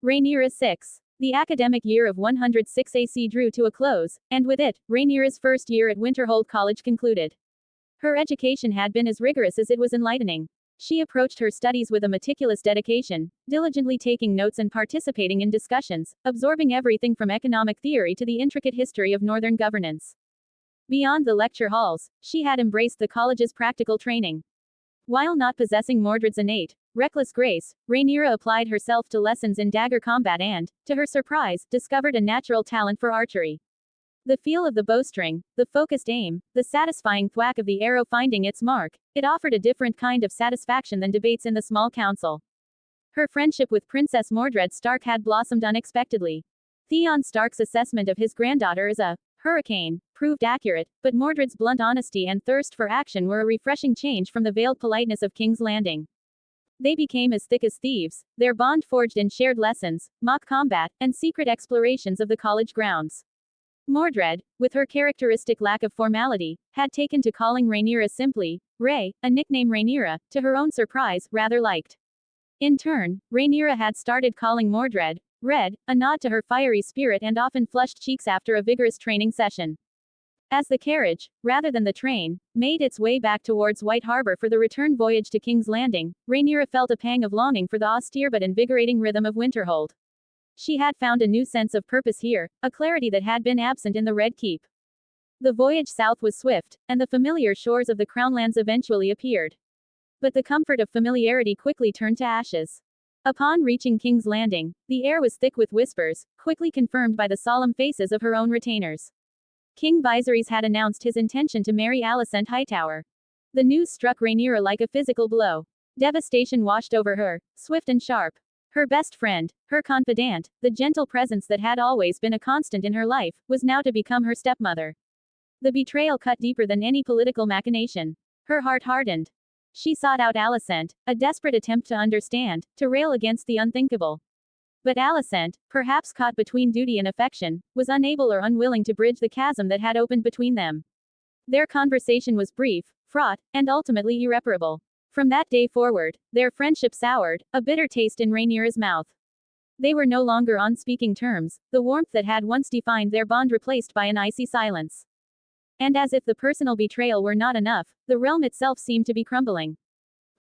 Rhaenyra 6. The academic year of 106 AC drew to a close, and with it, Rhaenyra's first year at Winterhold College concluded. Her education had been as rigorous as it was enlightening. She approached her studies with a meticulous dedication, diligently taking notes and participating in discussions, absorbing everything from economic theory to the intricate history of northern governance. Beyond the lecture halls, she had embraced the college's practical training. While not possessing Mordred's innate, reckless grace, Rhaenyra applied herself to lessons in dagger combat and, to her surprise, discovered a natural talent for archery. The feel of the bowstring, the focused aim, the satisfying thwack of the arrow finding its mark, it offered a different kind of satisfaction than debates in the small council. Her friendship with Princess Mordred Stark had blossomed unexpectedly. Theon Stark's assessment of his granddaughter as a hurricane proved accurate, but Mordred's blunt honesty and thirst for action were a refreshing change from the veiled politeness of King's Landing. They became as thick as thieves, their bond forged in shared lessons, mock combat, and secret explorations of the college grounds. Mordred, with her characteristic lack of formality, had taken to calling Rhaenyra simply Rhae, a nickname Rhaenyra, to her own surprise, rather liked. In turn, Rhaenyra had started calling Mordred Red, a nod to her fiery spirit and often flushed cheeks after a vigorous training session. As the carriage, rather than the train, made its way back towards White Harbor for the return voyage to King's Landing, Rhaenyra felt a pang of longing for the austere but invigorating rhythm of Winterhold. She had found a new sense of purpose here, a clarity that had been absent in the Red Keep. The voyage south was swift, and the familiar shores of the Crownlands eventually appeared. But the comfort of familiarity quickly turned to ashes. Upon reaching King's Landing, the air was thick with whispers, quickly confirmed by the solemn faces of her own retainers. King Viserys had announced his intention to marry Alicent Hightower. The news struck Rhaenyra like a physical blow. Devastation washed over her, swift and sharp. Her best friend, her confidant, the gentle presence that had always been a constant in her life, was now to become her stepmother. The betrayal cut deeper than any political machination. Her heart hardened. She sought out Alicent, a desperate attempt to understand, to rail against the unthinkable. But Alicent, perhaps caught between duty and affection, was unable or unwilling to bridge the chasm that had opened between them. Their conversation was brief, fraught, and ultimately irreparable. From that day forward, their friendship soured, a bitter taste in Rhaenyra's mouth. They were no longer on speaking terms, the warmth that had once defined their bond replaced by an icy silence. And as if the personal betrayal were not enough, the realm itself seemed to be crumbling.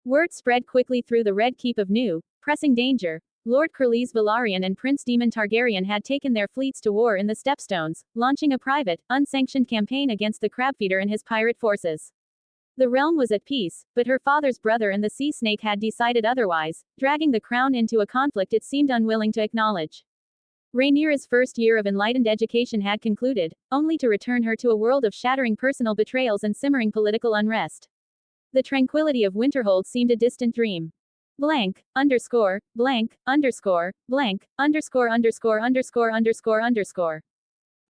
Word spread quickly through the Red Keep of new, pressing danger. Lord Corlys Velaryon and Prince Daemon Targaryen had taken their fleets to war in the Stepstones, launching a private, unsanctioned campaign against the Crabfeeder and his pirate forces. The realm was at peace, but her father's brother and the Sea Snake had decided otherwise, dragging the crown into a conflict it seemed unwilling to acknowledge. Rhaenyra's first year of enlightened education had concluded, only to return her to a world of shattering personal betrayals and simmering political unrest. The tranquility of Winterhold seemed a distant dream. Blank, underscore, blank, underscore, blank, underscore underscore underscore underscore underscore.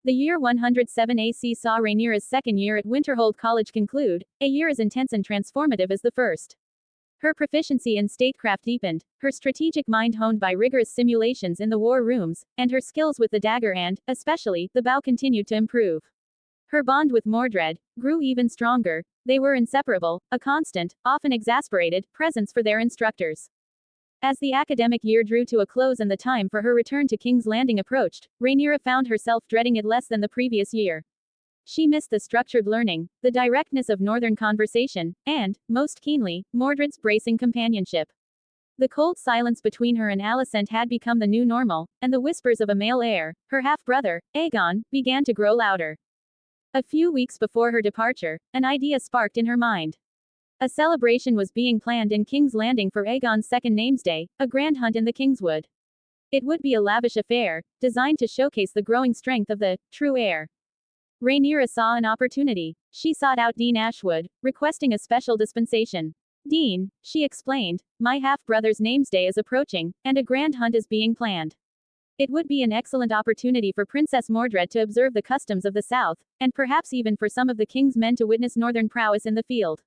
The year 107 AC saw Rhaenyra's second year at Winterhold College conclude, a year as intense and transformative as the first. Her proficiency in statecraft deepened, her strategic mind honed by rigorous simulations in the war rooms, and her skills with the dagger and, especially, the bow continued to improve. Her bond with Mordred grew even stronger. They were inseparable, a constant, often exasperated, presence for their instructors. As the academic year drew to a close and the time for her return to King's Landing approached, Rhaenyra found herself dreading it less than the previous year. She missed the structured learning, the directness of northern conversation, and, most keenly, Mordred's bracing companionship. The cold silence between her and Alicent had become the new normal, and the whispers of a male heir, her half-brother, Aegon, began to grow louder. A few weeks before her departure, an idea sparked in her mind. A celebration was being planned in King's Landing for Aegon's second namesday, a grand hunt in the Kingswood. It would be a lavish affair, designed to showcase the growing strength of the true heir. Rhaenyra saw an opportunity. She sought out Dean Ashwood, requesting a special dispensation. "Dean," she explained, "my half-brother's namesday is approaching, and a grand hunt is being planned. It would be an excellent opportunity for Princess Mordred to observe the customs of the South, and perhaps even for some of the king's men to witness northern prowess in the field.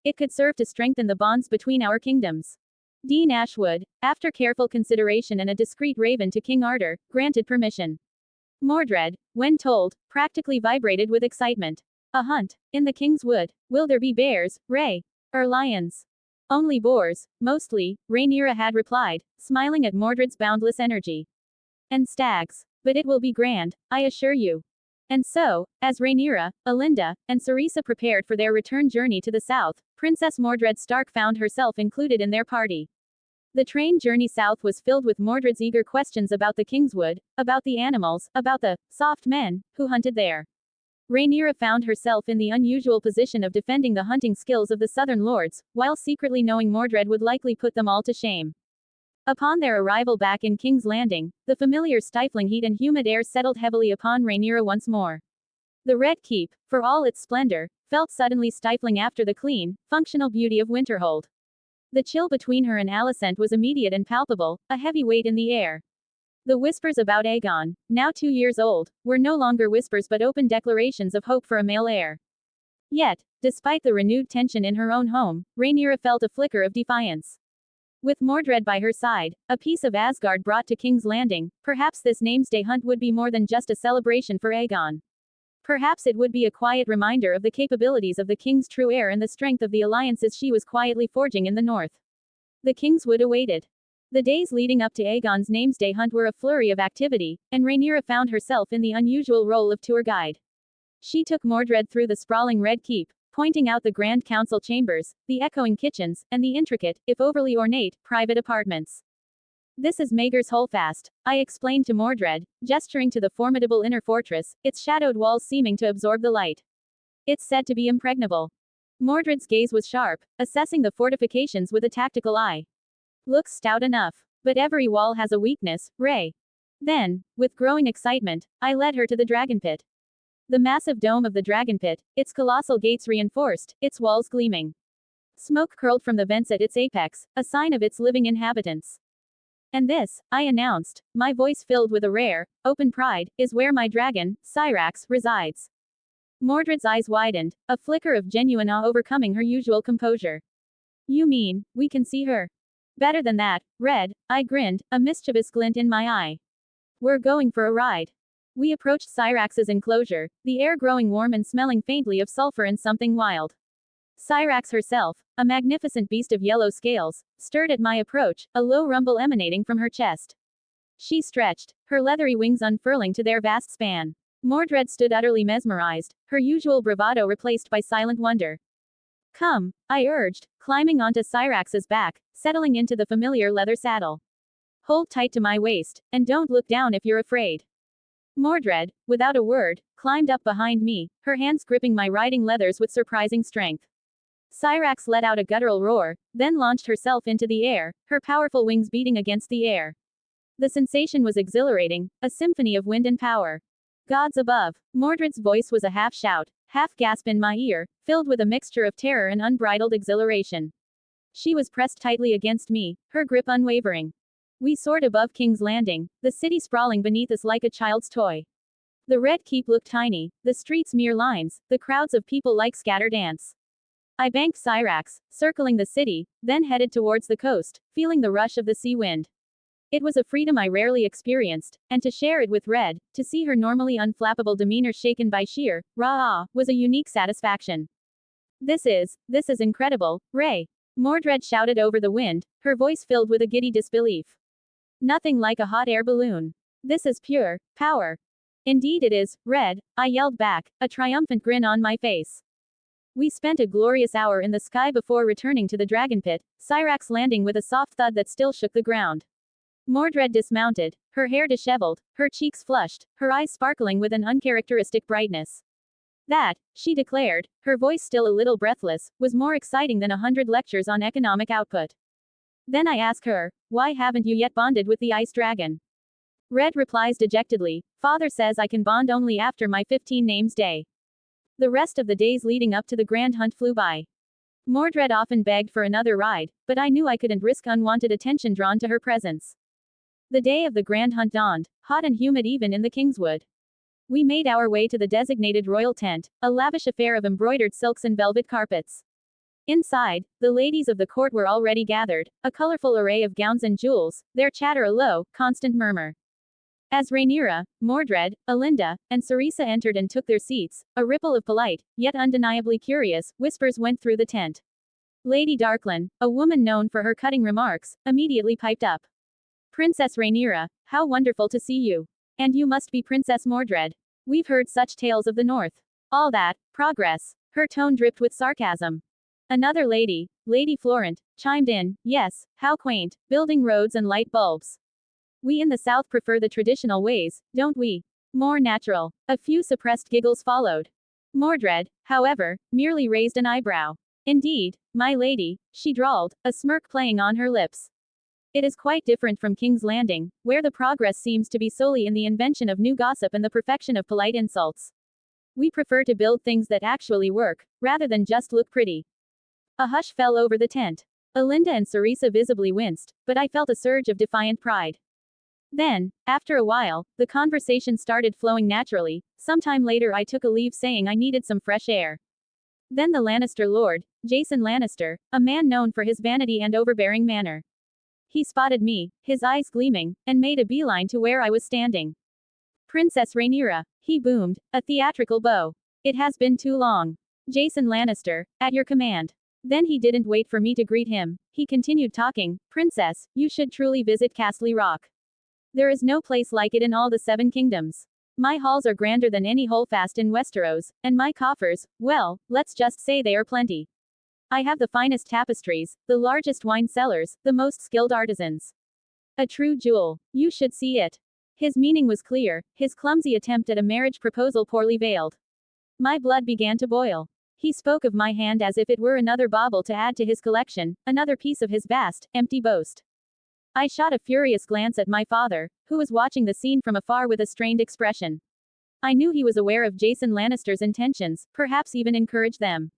It could serve to strengthen the bonds between our kingdoms." Dean Ashwood, after careful consideration and a discreet raven to King Ardor, granted permission. Mordred, when told, practically vibrated with excitement. A hunt. In the King's Wood. Will there be bears, Rhae? Or lions? Only boars, mostly, Rhaenyra had replied, smiling at Mordred's boundless energy. And stags. But it will be grand, I assure you. And so, as Rhaenyra, Alinda, and Cerisa prepared for their return journey to the south, Princess Mordred Stark found herself included in their party. The train journey south was filled with Mordred's eager questions about the Kingswood, about the animals, about the soft men who hunted there. Rhaenyra found herself in the unusual position of defending the hunting skills of the southern lords, while secretly knowing Mordred would likely put them all to shame. Upon their arrival back in King's Landing, the familiar stifling heat and humid air settled heavily upon Rhaenyra once more. The Red Keep, for all its splendor, felt suddenly stifling after the clean, functional beauty of Winterhold. The chill between her and Alicent was immediate and palpable, a heavy weight in the air. The whispers about Aegon, now 2 years old, were no longer whispers but open declarations of hope for a male heir. Yet, despite the renewed tension in her own home, Rhaenyra felt a flicker of defiance. With Mordred by her side, a piece of Asgard brought to King's Landing, perhaps this Namesday hunt would be more than just a celebration for Aegon. Perhaps it would be a quiet reminder of the capabilities of the king's true heir and the strength of the alliances she was quietly forging in the north. The Kingswood awaited. The days leading up to Aegon's Namesday hunt were a flurry of activity, and Rhaenyra found herself in the unusual role of tour guide. She took Mordred through the sprawling Red Keep, pointing out the grand council chambers, the echoing kitchens, and the intricate, if overly ornate, private apartments. This is Maegor's Holdfast, I explained to Mordred, gesturing to the formidable inner fortress, its shadowed walls seeming to absorb the light. It's said to be impregnable. Mordred's gaze was sharp, assessing the fortifications with a tactical eye. Looks stout enough. But every wall has a weakness, Ray. Then, with growing excitement, I led her to the dragon pit. The massive dome of the dragon pit, its colossal gates reinforced, its walls gleaming. Smoke curled from the vents at its apex, a sign of its living inhabitants. And this, I announced, my voice filled with a rare, open pride, is where my dragon, Syrax, resides. Mordred's eyes widened, a flicker of genuine awe overcoming her usual composure. You mean, we can see her? Better than that, Red, I grinned, a mischievous glint in my eye. We're going for a ride. We approached Syrax's enclosure, the air growing warm and smelling faintly of sulfur and something wild. Syrax herself, a magnificent beast of yellow scales, stirred at my approach, a low rumble emanating from her chest. She stretched, her leathery wings unfurling to their vast span. Mordred stood utterly mesmerized, her usual bravado replaced by silent wonder. Come, I urged, climbing onto Syrax's back, settling into the familiar leather saddle. Hold tight to my waist, and don't look down if you're afraid. Mordred, without a word, climbed up behind me, her hands gripping my riding leathers with surprising strength. Syrax let out a guttural roar, then launched herself into the air, her powerful wings beating against the air. The sensation was exhilarating, a symphony of wind and power. Gods above, Mordred's voice was a half shout, half gasp in my ear, filled with a mixture of terror and unbridled exhilaration. She was pressed tightly against me, her grip unwavering. We soared above King's Landing, the city sprawling beneath us like a child's toy. The Red Keep looked tiny, the streets mere lines, the crowds of people like scattered ants. I banked Syrax, circling the city, then headed towards the coast, feeling the rush of the sea wind. It was a freedom I rarely experienced, and to share it with Red, to see her normally unflappable demeanor shaken by sheer, raw awe, was a unique satisfaction. This is incredible, Ray. Mordred shouted over the wind, her voice filled with a giddy disbelief. Nothing like a hot air balloon. This is pure power. Indeed it is, Red, I yelled back, a triumphant grin on my face. We spent a glorious hour in the sky before returning to the dragon pit, Syrax landing with a soft thud that still shook the ground. Mordred dismounted, her hair disheveled, her cheeks flushed, her eyes sparkling with an uncharacteristic brightness. That, she declared, her voice still a little breathless, was more exciting than 100 lectures on economic output. Then I ask her, why haven't you yet bonded with the ice dragon? Red replies dejectedly, Father says I can bond only after my 15 names day. The rest of the days leading up to the grand hunt flew by. Mordred often begged for another ride, but I knew I couldn't risk unwanted attention drawn to her presence. The day of the grand hunt dawned, hot and humid even in the Kingswood. We made our way to the designated royal tent, a lavish affair of embroidered silks and velvet carpets. Inside, the ladies of the court were already gathered, a colorful array of gowns and jewels, their chatter a low, constant murmur. As Rhaenyra, Mordred, Alinda, and Cerisa entered and took their seats, a ripple of polite, yet undeniably curious, whispers went through the tent. Lady Darklyn, a woman known for her cutting remarks, immediately piped up. Princess Rhaenyra, how wonderful to see you. And you must be Princess Mordred. We've heard such tales of the North. All that, progress. Her tone dripped with sarcasm. Another lady, Lady Florent, chimed in, yes, how quaint, building roads and light bulbs. We in the South prefer the traditional ways, don't we? More natural. A few suppressed giggles followed. Mordred, however, merely raised an eyebrow. Indeed, my lady, she drawled, a smirk playing on her lips. It is quite different from King's Landing, where the progress seems to be solely in the invention of new gossip and the perfection of polite insults. We prefer to build things that actually work, rather than just look pretty. A hush fell over the tent. Alinda and Cerisa visibly winced, but I felt a surge of defiant pride. Then, after a while, the conversation started flowing naturally. Sometime later I took a leave saying I needed some fresh air. Then the Lannister Lord, Jason Lannister, a man known for his vanity and overbearing manner. He spotted me, his eyes gleaming, and made a beeline to where I was standing. Princess Rhaenyra, he boomed, a theatrical bow. It has been too long. Jason Lannister, at your command. Then he didn't wait for me to greet him. He continued talking, Princess, you should truly visit Castle Rock. There is no place like it in all the 7 kingdoms. My halls are grander than any holdfast in Westeros, and my coffers, well, let's just say they are plenty. I have the finest tapestries, the largest wine cellars, the most skilled artisans. A true jewel. You should see it. His meaning was clear, his clumsy attempt at a marriage proposal poorly veiled. My blood began to boil. He spoke of my hand as if it were another bauble to add to his collection, another piece of his vast, empty boast. I shot a furious glance at my father, who was watching the scene from afar with a strained expression. I knew he was aware of Jason Lannister's intentions, perhaps even encouraged them.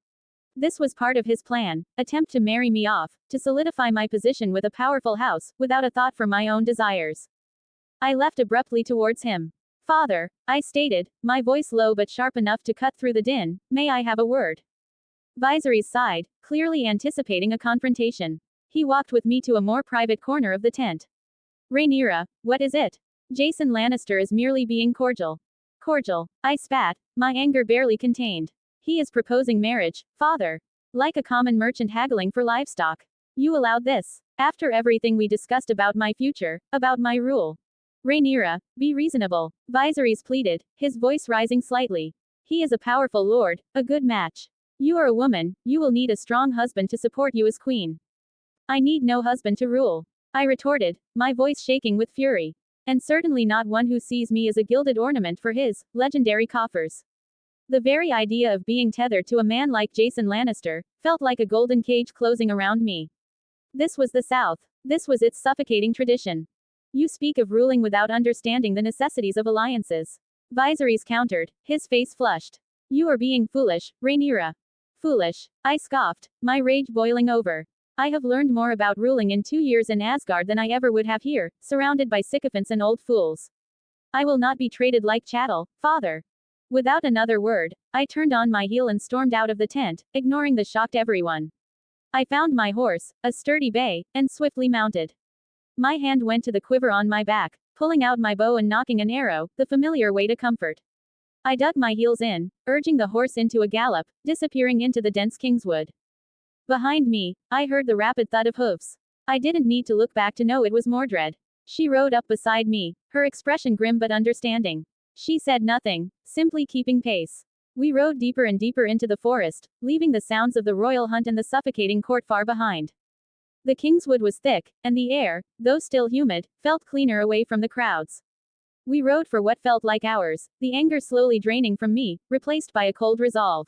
This was part of his plan, attempt to marry me off, to solidify my position with a powerful house, without a thought for my own desires. I left abruptly towards him. Father, I stated, my voice low but sharp enough to cut through the din, may I have a word? Viserys sighed, clearly anticipating a confrontation. He walked with me to a more private corner of the tent. Rhaenyra, what is it? Jason Lannister is merely being cordial. Cordial, I spat, my anger barely contained. He is proposing marriage, father. Like a common merchant haggling for livestock. You allowed this. After everything we discussed about my future, about my rule. Rhaenyra, be reasonable, Viserys pleaded, his voice rising slightly. He is a powerful lord, a good match. You are a woman, you will need a strong husband to support you as queen. I need no husband to rule. I retorted, my voice shaking with fury. And certainly not one who sees me as a gilded ornament for his legendary coffers. The very idea of being tethered to a man like Jason Lannister felt like a golden cage closing around me. This was the South. This was its suffocating tradition. You speak of ruling without understanding the necessities of alliances. Viserys countered, his face flushed. You are being foolish, Rhaenyra. Foolish, I scoffed, my rage boiling over. I have learned more about ruling in 2 years in Asgard than I ever would have here, surrounded by sycophants and old fools. I will not be traded like chattel, father. Without another word, I turned on my heel and stormed out of the tent, ignoring the shocked everyone. I found my horse, a sturdy bay, and swiftly mounted. My hand went to the quiver on my back, pulling out my bow and knocking an arrow, the familiar way to comfort. I dug my heels in, urging the horse into a gallop, disappearing into the dense kingswood. Behind me, I heard the rapid thud of hoofs. I didn't need to look back to know it was Mordred. She rode up beside me, her expression grim but understanding. She said nothing, simply keeping pace. We rode deeper and deeper into the forest, leaving the sounds of the royal hunt and the suffocating court far behind. The kingswood was thick, and the air, though still humid, felt cleaner away from the crowds. We rode for what felt like hours, the anger slowly draining from me, replaced by a cold resolve.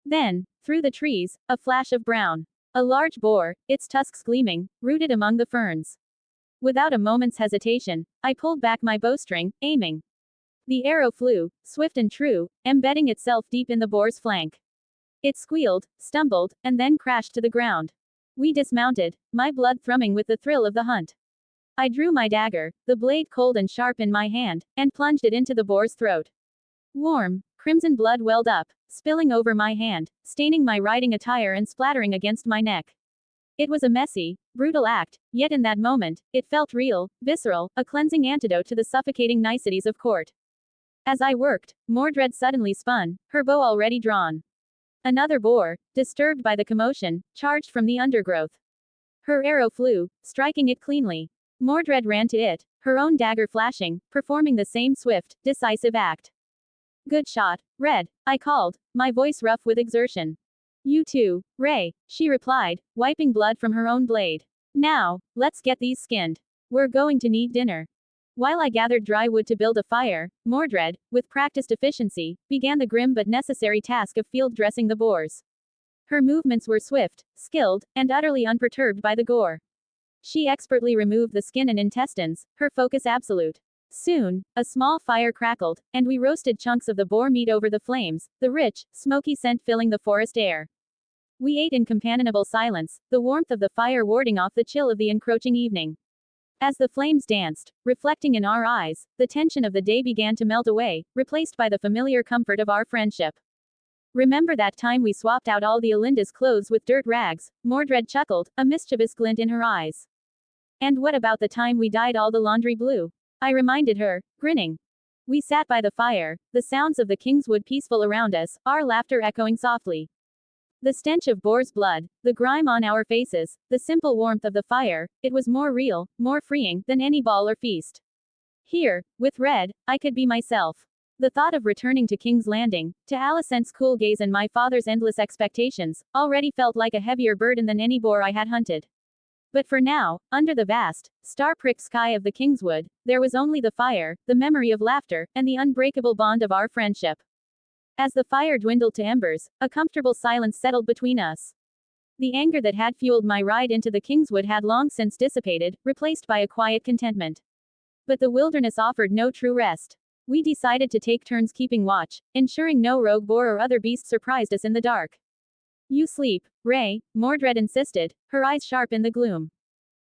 Then, through the trees, a flash of brown. A large boar, its tusks gleaming, rooted among the ferns. Without a moment's hesitation, I pulled back my bowstring, aiming. The arrow flew, swift and true, embedding itself deep in the boar's flank. It squealed, stumbled, and then crashed to the ground. We dismounted, my blood thrumming with the thrill of the hunt. I drew my dagger, the blade cold and sharp in my hand, and plunged it into the boar's throat. Warm, crimson blood welled up, spilling over my hand, staining my riding attire and splattering against my neck. It was a messy, brutal act, yet in that moment, it felt real, visceral, a cleansing antidote to the suffocating niceties of court. As I worked, Mordred suddenly spun, her bow already drawn. Another boar, disturbed by the commotion, charged from the undergrowth. Her arrow flew, striking it cleanly. Mordred ran to it, her own dagger flashing, performing the same swift, decisive act. Good shot, Red, I called, my voice rough with exertion. You too, Ray, she replied, wiping blood from her own blade. Now, let's get these skinned. We're going to need dinner. While I gathered dry wood to build a fire, Mordred, with practiced efficiency, began the grim but necessary task of field dressing the boars. Her movements were swift, skilled, and utterly unperturbed by the gore. She expertly removed the skin and intestines, her focus absolute. Soon, a small fire crackled, and we roasted chunks of the boar meat over the flames, the rich, smoky scent filling the forest air. We ate in companionable silence, the warmth of the fire warding off the chill of the encroaching evening. As the flames danced, reflecting in our eyes, the tension of the day began to melt away, replaced by the familiar comfort of our friendship. Remember that time we swapped out all the Alinda's clothes with dirt rags? Mordred chuckled, a mischievous glint in her eyes. And what about the time we dyed all the laundry blue? I reminded her, grinning. We sat by the fire, the sounds of the Kingswood peaceful around us, our laughter echoing softly. The stench of boar's blood, the grime on our faces, the simple warmth of the fire, it was more real, more freeing, than any ball or feast. Here, with Red, I could be myself. The thought of returning to King's Landing, to Alicent's cool gaze and my father's endless expectations, already felt like a heavier burden than any boar I had hunted. But for now, under the vast, star-pricked sky of the Kingswood, there was only the fire, the memory of laughter, and the unbreakable bond of our friendship. As the fire dwindled to embers, a comfortable silence settled between us. The anger that had fueled my ride into the Kingswood had long since dissipated, replaced by a quiet contentment. But the wilderness offered no true rest. We decided to take turns keeping watch, ensuring no rogue boar or other beast surprised us in the dark. You sleep, Ray, Mordred insisted, her eyes sharp in the gloom.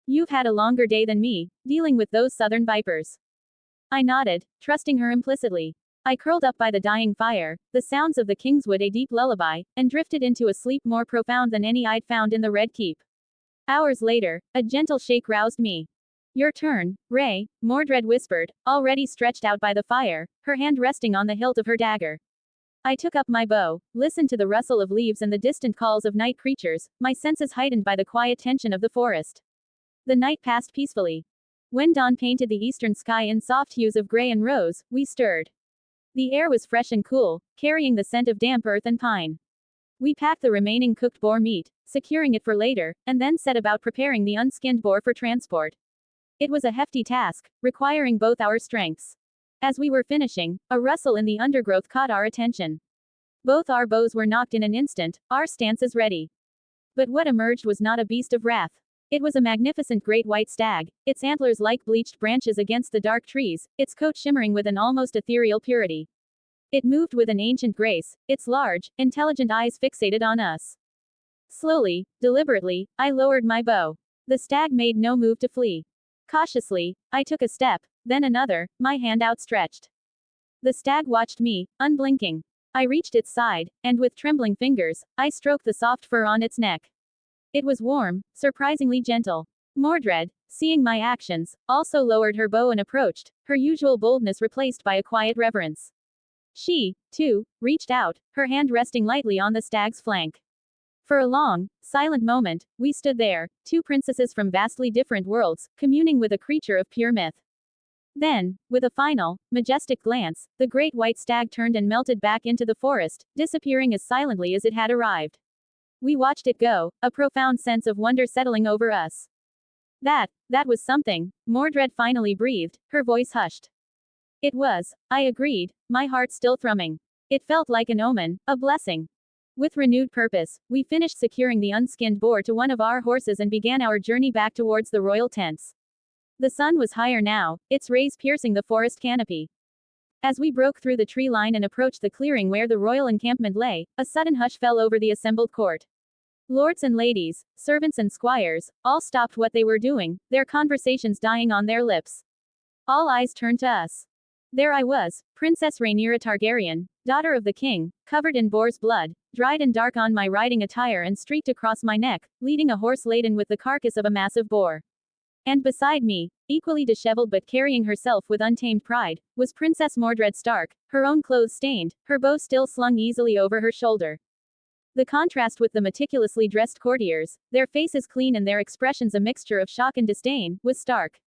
You've had a longer day than me, dealing with those southern vipers. I nodded, trusting her implicitly. I curled up by the dying fire, the sounds of the Kingswood a deep lullaby, and drifted into a sleep more profound than any I'd found in the Red Keep. Hours later, a gentle shake roused me. Your turn, Ray, Mordred whispered, already stretched out by the fire, her hand resting on the hilt of her dagger. I took up my bow, listened to the rustle of leaves and the distant calls of night creatures, my senses heightened by the quiet tension of the forest. The night passed peacefully. When dawn painted the eastern sky in soft hues of gray and rose, we stirred. The air was fresh and cool, carrying the scent of damp earth and pine. We packed the remaining cooked boar meat, securing it for later, and then set about preparing the unskinned boar for transport. It was a hefty task, requiring both our strengths. As we were finishing, a rustle in the undergrowth caught our attention. Both our bows were knocked in an instant, our stances ready. But what emerged was not a beast of wrath. It was a magnificent great white stag, its antlers like bleached branches against the dark trees, its coat shimmering with an almost ethereal purity. It moved with an ancient grace, its large, intelligent eyes fixated on us. Slowly, deliberately, I lowered my bow. The stag made no move to flee. Cautiously, I took a step, then another, my hand outstretched. The stag watched me, unblinking. I reached its side, and with trembling fingers, I stroked the soft fur on its neck. It was warm, surprisingly gentle. Mordred, seeing my actions, also lowered her bow and approached, her usual boldness replaced by a quiet reverence. She, too, reached out, her hand resting lightly on the stag's flank. For a long, silent moment, we stood there, two princesses from vastly different worlds, communing with a creature of pure myth. Then, with a final, majestic glance, the great white stag turned and melted back into the forest, disappearing as silently as it had arrived. We watched it go, a profound sense of wonder settling over us. That was something, Mordred finally breathed, her voice hushed. It was, I agreed, my heart still thrumming. It felt like an omen, a blessing. With renewed purpose, we finished securing the unskinned boar to one of our horses and began our journey back towards the royal tents. The sun was higher now, its rays piercing the forest canopy. As we broke through the tree line and approached the clearing where the royal encampment lay, a sudden hush fell over the assembled court. Lords and ladies, servants and squires, all stopped what they were doing, their conversations dying on their lips. All eyes turned to us. There I was, Princess Rhaenyra Targaryen, daughter of the king, covered in boar's blood, dried and dark on my riding attire and streaked across my neck, leading a horse laden with the carcass of a massive boar. And beside me, equally disheveled but carrying herself with untamed pride, was Princess Mordred Stark, her own clothes stained, her bow still slung easily over her shoulder. The contrast with the meticulously dressed courtiers, their faces clean and their expressions a mixture of shock and disdain, was stark.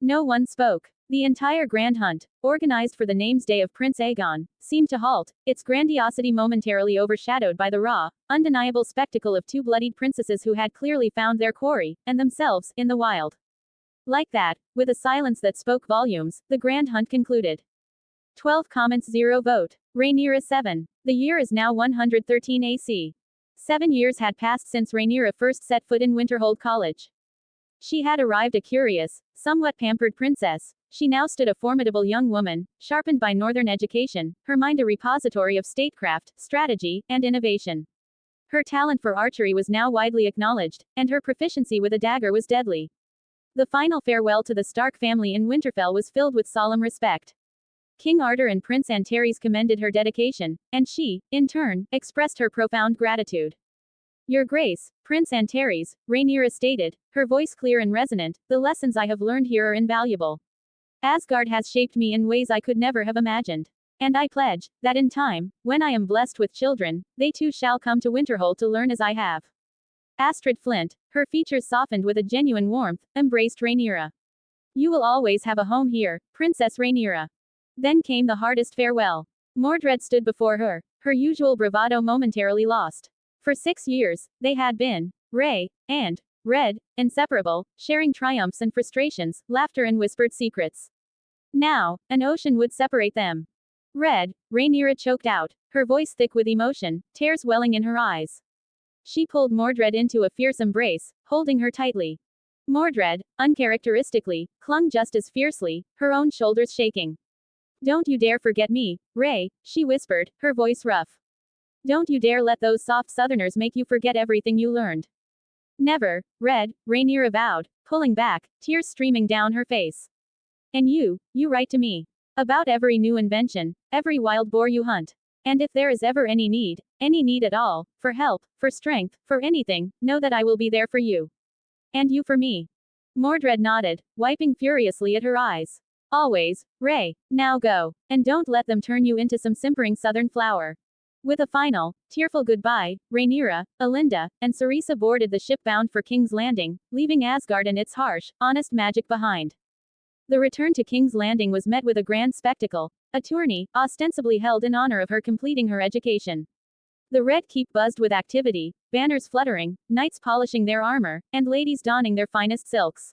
No one spoke. The entire grand hunt, organized for the names day of Prince Aegon, seemed to halt, its grandiosity momentarily overshadowed by the raw, undeniable spectacle of two bloodied princesses who had clearly found their quarry, and themselves, in the wild. Like that, with a silence that spoke volumes, the grand hunt concluded. 12 comments 0 vote. Rhaenyra 7. The year is now 113 AC. 7 years had passed since Rhaenyra first set foot in Winterhold College. She had arrived a curious, somewhat pampered princess. She now stood a formidable young woman, sharpened by northern education, her mind a repository of statecraft, strategy, and innovation. Her talent for archery was now widely acknowledged, and her proficiency with a dagger was deadly. The final farewell to the Stark family in Winterfell was filled with solemn respect. King Arthur and Prince Antares commended her dedication, and she, in turn, expressed her profound gratitude. Your Grace, Prince Antares, Rhaenyra stated, her voice clear and resonant, the lessons I have learned here are invaluable. Asgard has shaped me in ways I could never have imagined. And I pledge, that in time, when I am blessed with children, they too shall come to Winterhold to learn as I have. Astrid Flint, her features softened with a genuine warmth, embraced Rhaenyra. You will always have a home here, Princess Rhaenyra. Then came the hardest farewell. Mordred stood before her, her usual bravado momentarily lost. For 6 years, they had been, Ray, and Red, inseparable, sharing triumphs and frustrations, laughter and whispered secrets. Now, an ocean would separate them. Red, Rhaenyra choked out, her voice thick with emotion, tears welling in her eyes. She pulled Mordred into a fierce embrace, holding her tightly. Mordred, uncharacteristically, clung just as fiercely, her own shoulders shaking. Don't you dare forget me, Ray, she whispered, her voice rough. Don't you dare let those soft southerners make you forget everything you learned. Never, Red, Rhaenyra vowed, pulling back, tears streaming down her face. And you write to me. About every new invention, every wild boar you hunt. And if there is ever any need at all, for help, for strength, for anything, know that I will be there for you. And you for me. Mordred nodded, wiping furiously at her eyes. Always, Ray, now go. And don't let them turn you into some simpering southern flower. With a final, tearful goodbye, Rhaenyra, Alinda, and Cerisa boarded the ship bound for King's Landing, leaving Asgard and its harsh, honest magic behind. The return to King's Landing was met with a grand spectacle, a tourney, ostensibly held in honor of her completing her education. The Red Keep buzzed with activity, banners fluttering, knights polishing their armor, and ladies donning their finest silks.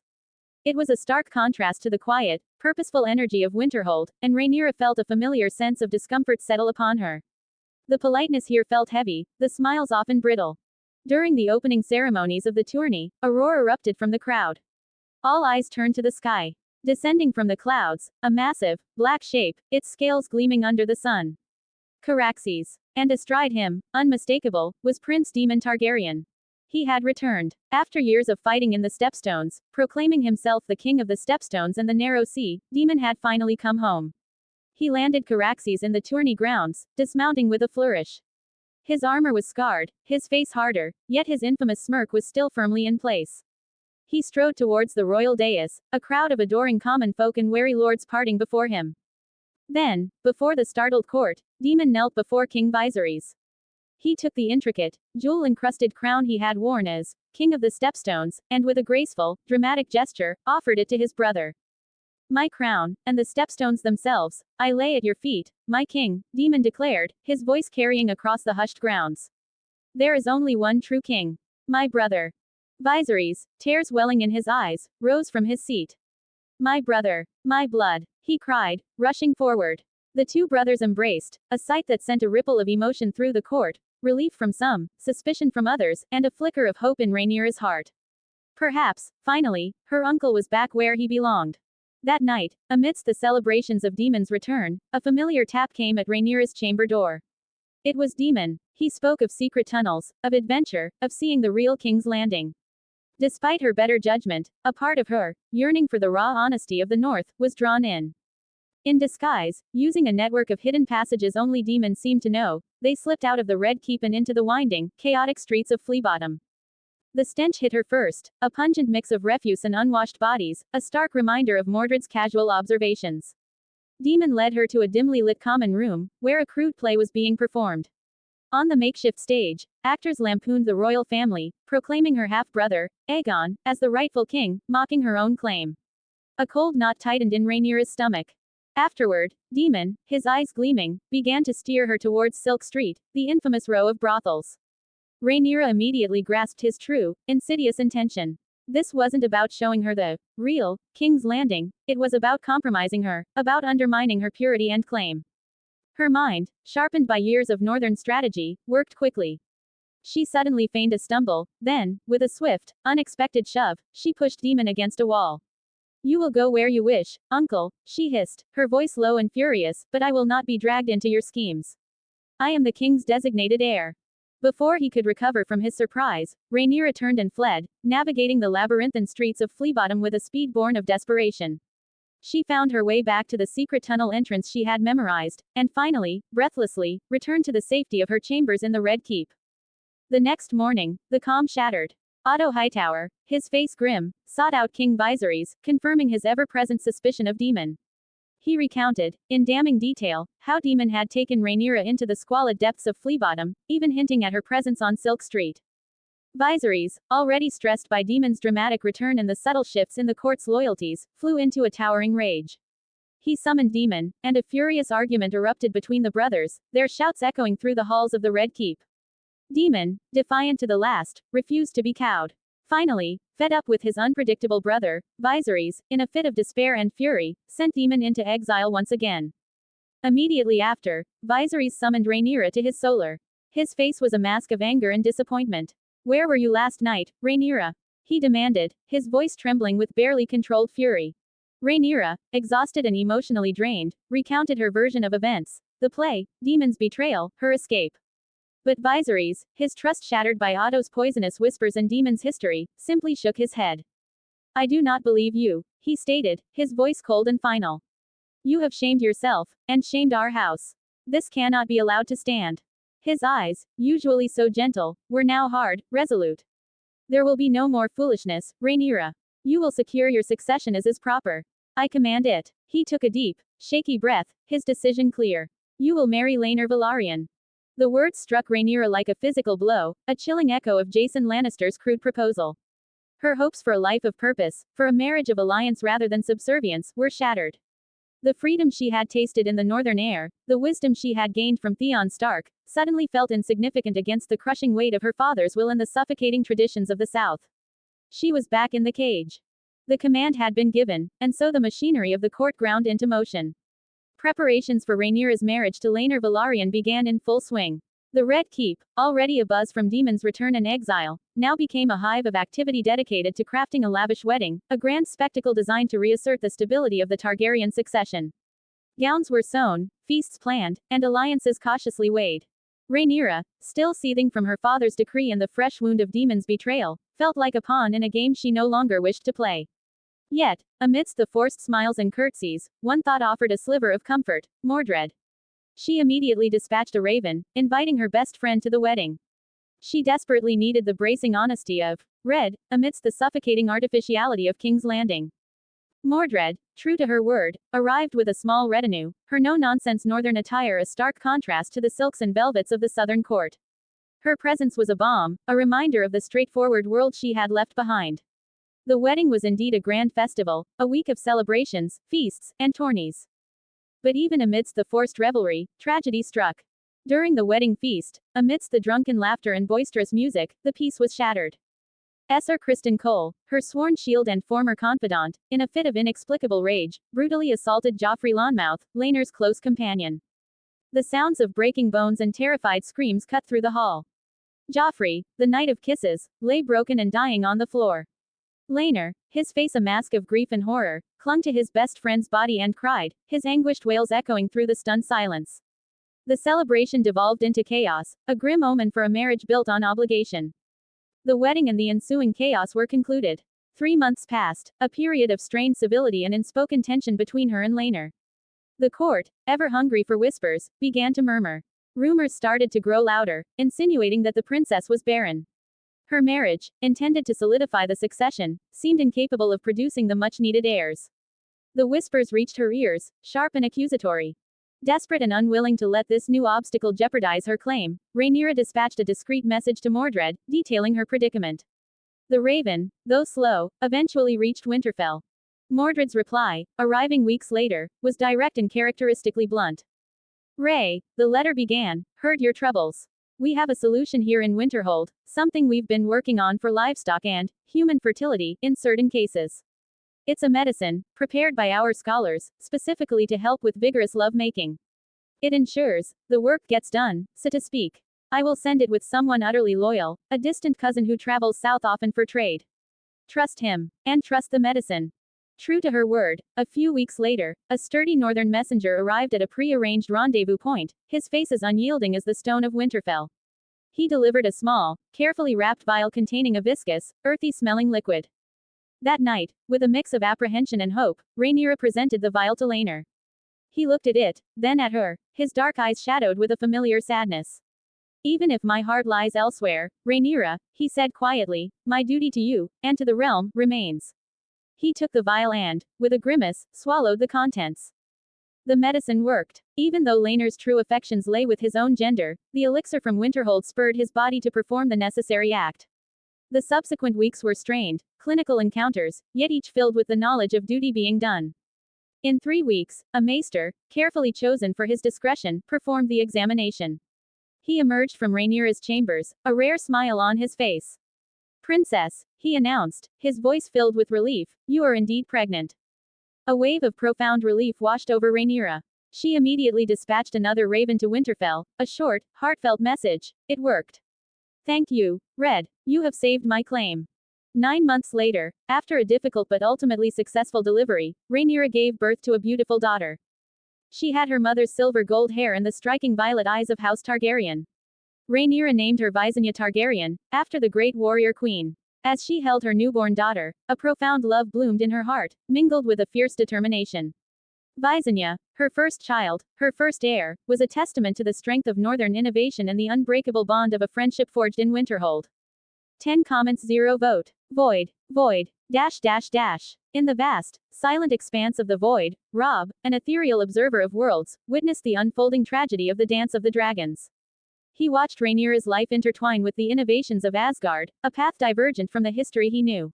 It was a stark contrast to the quiet, purposeful energy of Winterhold, and Rhaenyra felt a familiar sense of discomfort settle upon her. The politeness here felt heavy, the smiles often brittle. During the opening ceremonies of the tourney, a roar erupted from the crowd. All eyes turned to the sky. Descending from the clouds, a massive, black shape, its scales gleaming under the sun. Caraxes. And astride him, unmistakable, was Prince Daemon Targaryen. He had returned. After years of fighting in the Stepstones, proclaiming himself the king of the Stepstones and the Narrow Sea, Daemon had finally come home. He landed Caraxes in the tourney grounds, dismounting with a flourish. His armor was scarred, his face harder, yet his infamous smirk was still firmly in place. He strode towards the royal dais, a crowd of adoring common folk and wary lords parting before him. Then, before the startled court, Daemon knelt before King Viserys. He took the intricate, jewel-encrusted crown he had worn as King of the Stepstones, and with a graceful, dramatic gesture, offered it to his brother. My crown, and the Stepstones themselves, I lay at your feet, my king, Daemon declared, his voice carrying across the hushed grounds. There is only one true king. My brother. Viserys, tears welling in his eyes, rose from his seat. My brother. My blood, he cried, rushing forward. The two brothers embraced, a sight that sent a ripple of emotion through the court, relief from some, suspicion from others, and a flicker of hope in Rhaenyra's heart. Perhaps, finally, her uncle was back where he belonged. That night, amidst the celebrations of Daemon's return, a familiar tap came at Rhaenyra's chamber door. It was Daemon. He spoke of secret tunnels, of adventure, of seeing the real King's Landing. Despite her better judgment, a part of her, yearning for the raw honesty of the North, was drawn in. In disguise, using a network of hidden passages only Daemon seemed to know, they slipped out of the Red Keep and into the winding, chaotic streets of Fleabottom. The stench hit her first, a pungent mix of refuse and unwashed bodies, a stark reminder of Mordred's casual observations. Daemon led her to a dimly lit common room, where a crude play was being performed. On the makeshift stage, actors lampooned the royal family, proclaiming her half-brother, Aegon, as the rightful king, mocking her own claim. A cold knot tightened in Rhaenyra's stomach. Afterward, Daemon, his eyes gleaming, began to steer her towards Silk Street, the infamous row of brothels. Rhaenyra immediately grasped his true, insidious intention. This wasn't about showing her the real King's Landing, it was about compromising her, about undermining her purity and claim. Her mind, sharpened by years of northern strategy, worked quickly. She suddenly feigned a stumble, then, with a swift, unexpected shove, she pushed Daemon against a wall. "You will go where you wish, uncle," she hissed, her voice low and furious, "but I will not be dragged into your schemes. I am the king's designated heir." Before he could recover from his surprise, Rhaenyra turned and fled, navigating the labyrinthine streets of Fleabottom with a speed born of desperation. She found her way back to the secret tunnel entrance she had memorized, and finally, breathlessly, returned to the safety of her chambers in the Red Keep. The next morning, the calm shattered. Otto Hightower, his face grim, sought out King Viserys, confirming his ever-present suspicion of Daemon. He recounted, in damning detail, how Daemon had taken Rhaenyra into the squalid depths of Fleabottom, even hinting at her presence on Silk Street. Viserys, already stressed by Daemon's dramatic return and the subtle shifts in the court's loyalties, flew into a towering rage. He summoned Daemon, and a furious argument erupted between the brothers, their shouts echoing through the halls of the Red Keep. Daemon, defiant to the last, refused to be cowed. Finally, fed up with his unpredictable brother, Viserys, in a fit of despair and fury, sent Daemon into exile once again. Immediately after, Viserys summoned Rhaenyra to his solar. His face was a mask of anger and disappointment. "Where were you last night, Rhaenyra?" he demanded, his voice trembling with barely controlled fury. Rhaenyra, exhausted and emotionally drained, recounted her version of events: the play, Daemon's betrayal, her escape. But Viserys, his trust shattered by Otto's poisonous whispers and Daemon's history, simply shook his head. "I do not believe you," he stated, his voice cold and final. "You have shamed yourself, and shamed our house. This cannot be allowed to stand." His eyes, usually so gentle, were now hard, resolute. "There will be no more foolishness, Rhaenyra. You will secure your succession as is proper. I command it." He took a deep, shaky breath, his decision clear. "You will marry Laenor Velaryon." The words struck Rhaenyra like a physical blow, a chilling echo of Jason Lannister's crude proposal. Her hopes for a life of purpose, for a marriage of alliance rather than subservience, were shattered. The freedom she had tasted in the northern air, the wisdom she had gained from Theon Stark, suddenly felt insignificant against the crushing weight of her father's will and the suffocating traditions of the South. She was back in the cage. The command had been given, and so the machinery of the court ground into motion. Preparations for Rhaenyra's marriage to Laenor Velaryon began in full swing. The Red Keep, already abuzz from Daemon's return and exile, now became a hive of activity dedicated to crafting a lavish wedding, a grand spectacle designed to reassert the stability of the Targaryen succession. Gowns were sewn, feasts planned, and alliances cautiously weighed. Rhaenyra, still seething from her father's decree and the fresh wound of Daemon's betrayal, felt like a pawn in a game she no longer wished to play. Yet, amidst the forced smiles and curtsies, one thought offered a sliver of comfort: Mordred. She immediately dispatched a raven, inviting her best friend to the wedding. She desperately needed the bracing honesty of Red, amidst the suffocating artificiality of King's Landing. Mordred, true to her word, arrived with a small retinue, her no-nonsense northern attire a stark contrast to the silks and velvets of the southern court. Her presence was a balm, a reminder of the straightforward world she had left behind. The wedding was indeed a grand festival, a week of celebrations, feasts, and tourneys. But even amidst the forced revelry, tragedy struck. During the wedding feast, amidst the drunken laughter and boisterous music, the peace was shattered. Sir Criston Cole, her sworn shield and former confidant, in a fit of inexplicable rage, brutally assaulted Joffrey Lonmouth, Laenor's close companion. The sounds of breaking bones and terrified screams cut through the hall. Joffrey, the Knight of Kisses, lay broken and dying on the floor. Laenor, his face a mask of grief and horror, clung to his best friend's body and cried, his anguished wails echoing through the stunned silence. The celebration devolved into chaos, a grim omen for a marriage built on obligation. The wedding and the ensuing chaos were concluded. 3 months passed, a period of strained civility and unspoken tension between her and Laenor. The court, ever hungry for whispers, began to murmur. Rumors started to grow louder, insinuating that the princess was barren. Her marriage, intended to solidify the succession, seemed incapable of producing the much-needed heirs. The whispers reached her ears, sharp and accusatory. Desperate and unwilling to let this new obstacle jeopardize her claim, Rhaenyra dispatched a discreet message to Mordred, detailing her predicament. The Raven, though slow, eventually reached Winterfell. Mordred's reply, arriving weeks later, was direct and characteristically blunt. Ray, the letter began, heard your troubles. We have a solution here in Winterhold, something we've been working on for livestock and human fertility in certain cases. It's a medicine, prepared by our scholars, specifically to help with vigorous lovemaking. It ensures the work gets done, so to speak. I will send it with someone utterly loyal, a distant cousin who travels south often for trade. Trust him, and trust the medicine. True to her word, a few weeks later, a sturdy northern messenger arrived at a pre-arranged rendezvous point, his face as unyielding as the stone of Winterfell. He delivered a small, carefully wrapped vial containing a viscous, earthy-smelling liquid. That night, with a mix of apprehension and hope, Rhaenyra presented the vial to Laenor. He looked at it, then at her, his dark eyes shadowed with a familiar sadness. Even if my heart lies elsewhere, Rhaenyra, he said quietly, my duty to you, and to the realm, remains. He took the vial and, with a grimace, swallowed the contents. The medicine worked. Even though Laenor's true affections lay with his own gender, the elixir from Winterhold spurred his body to perform the necessary act. The subsequent weeks were strained, clinical encounters, yet each filled with the knowledge of duty being done. In 3 weeks, a maester, carefully chosen for his discretion, performed the examination. He emerged from Rhaenyra's chambers, a rare smile on his face. Princess, he announced, his voice filled with relief, you are indeed pregnant. A wave of profound relief washed over Rhaenyra. She immediately dispatched another raven to Winterfell, a short, heartfelt message. It worked. Thank you, Red, you have saved my claim. 9 months later, after a difficult but ultimately successful delivery, Rhaenyra gave birth to a beautiful daughter. She had her mother's silver gold hair and the striking violet eyes of House Targaryen. Rhaenyra named her Visenya Targaryen, after the great warrior queen. As she held her newborn daughter, a profound love bloomed in her heart, mingled with a fierce determination. Visenya, her first child, her first heir, was a testament to the strength of northern innovation and the unbreakable bond of a friendship forged in Winterhold. 10 comments 0 vote. Void. Void. Dash dash dash. In the vast, silent expanse of the void, Robb, an ethereal observer of worlds, witnessed the unfolding tragedy of the Dance of the Dragons. He watched Rhaenyra's life intertwine with the innovations of Asgard, a path divergent from the history he knew.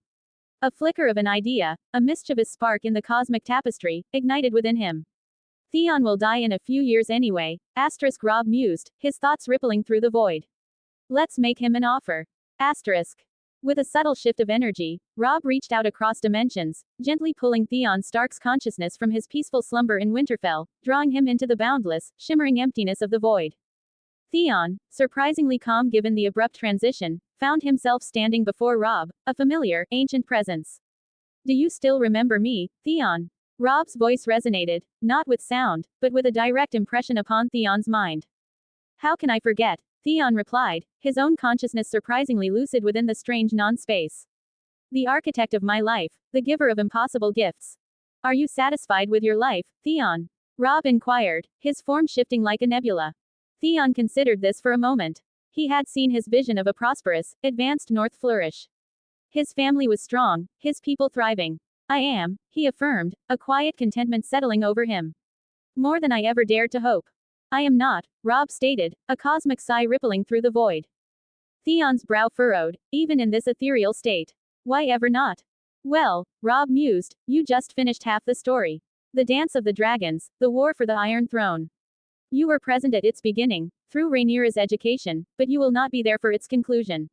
A flicker of an idea, a mischievous spark in the cosmic tapestry, ignited within him. Theon will die in a few years anyway, Robb mused, his thoughts rippling through the void. Let's make him an offer. With a subtle shift of energy, Robb reached out across dimensions, gently pulling Theon Stark's consciousness from his peaceful slumber in Winterfell, drawing him into the boundless, shimmering emptiness of the void. Theon, surprisingly calm given the abrupt transition, found himself standing before Robb, a familiar, ancient presence. Do you still remember me, Theon? Robb's voice resonated, not with sound, but with a direct impression upon Theon's mind. How can I forget? Theon replied, his own consciousness surprisingly lucid within the strange non-space. The architect of my life, the giver of impossible gifts. Are you satisfied with your life, Theon? Robb inquired, his form shifting like a nebula. Theon considered this for a moment. He had seen his vision of a prosperous, advanced North flourish. His family was strong, his people thriving. I am, he affirmed, a quiet contentment settling over him. More than I ever dared to hope. I am not, Robb stated, a cosmic sigh rippling through the void. Theon's brow furrowed, even in this ethereal state. Why ever not? Well, Robb mused, you just finished half the story. The Dance of the Dragons, the war for the Iron Throne. You were present at its beginning, through Rhaenyra's education, but you will not be there for its conclusion.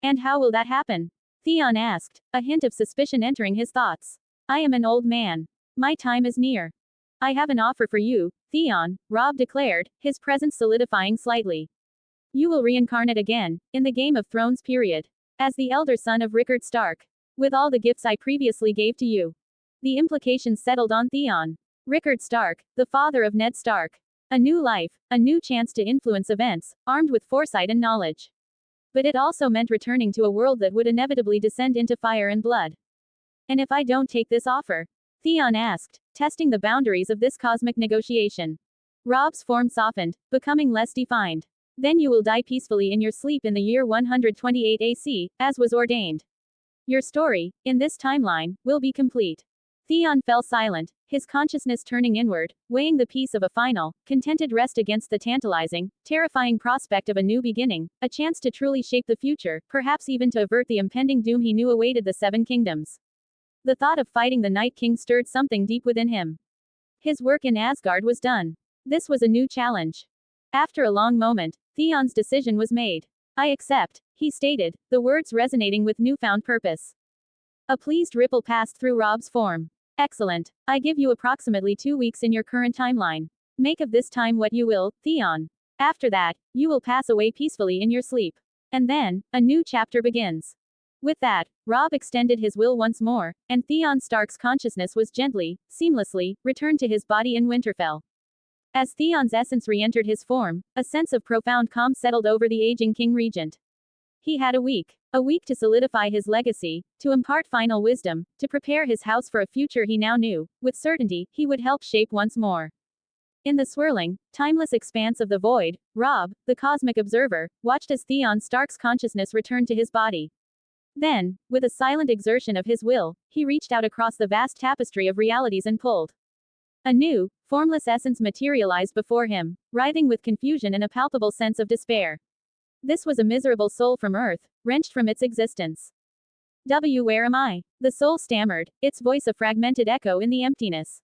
And how will that happen? Theon asked, a hint of suspicion entering his thoughts. I am an old man. My time is near. I have an offer for you, Theon, Robb declared, his presence solidifying slightly. You will reincarnate again, in the Game of Thrones period. As the elder son of Rickard Stark. With all the gifts I previously gave to you. The implications settled on Theon. Rickard Stark, the father of Ned Stark. A new life, a new chance to influence events, armed with foresight and knowledge. But it also meant returning to a world that would inevitably descend into fire and blood. And if I don't take this offer? Theon asked, testing the boundaries of this cosmic negotiation. Robb's form softened, becoming less defined. Then you will die peacefully in your sleep in the year 128 AC, as was ordained. Your story, in this timeline, will be complete. Theon fell silent, his consciousness turning inward, weighing the peace of a final, contented rest against the tantalizing, terrifying prospect of a new beginning, a chance to truly shape the future, perhaps even to avert the impending doom he knew awaited the Seven Kingdoms. The thought of fighting the Night King stirred something deep within him. His work in Asgard was done. This was a new challenge. After a long moment, Theon's decision was made. I accept, he stated, the words resonating with newfound purpose. A pleased ripple passed through Robb's form. Excellent. I give you approximately 2 weeks in your current timeline. Make of this time what you will, Theon. After that, you will pass away peacefully in your sleep. And then, a new chapter begins. With that, Robb extended his will once more, and Theon Stark's consciousness was gently, seamlessly, returned to his body in Winterfell. As Theon's essence re-entered his form, a sense of profound calm settled over the aging King Regent. He had a week to solidify his legacy, to impart final wisdom, to prepare his house for a future he now knew, with certainty, he would help shape once more. In the swirling, timeless expanse of the void, Robb, the cosmic observer, watched as Theon Stark's consciousness returned to his body. Then, with a silent exertion of his will, he reached out across the vast tapestry of realities and pulled. A new, formless essence materialized before him, writhing with confusion and a palpable sense of despair. This was a miserable soul from Earth, wrenched from its existence. Where am I? The soul stammered, its voice a fragmented echo in the emptiness.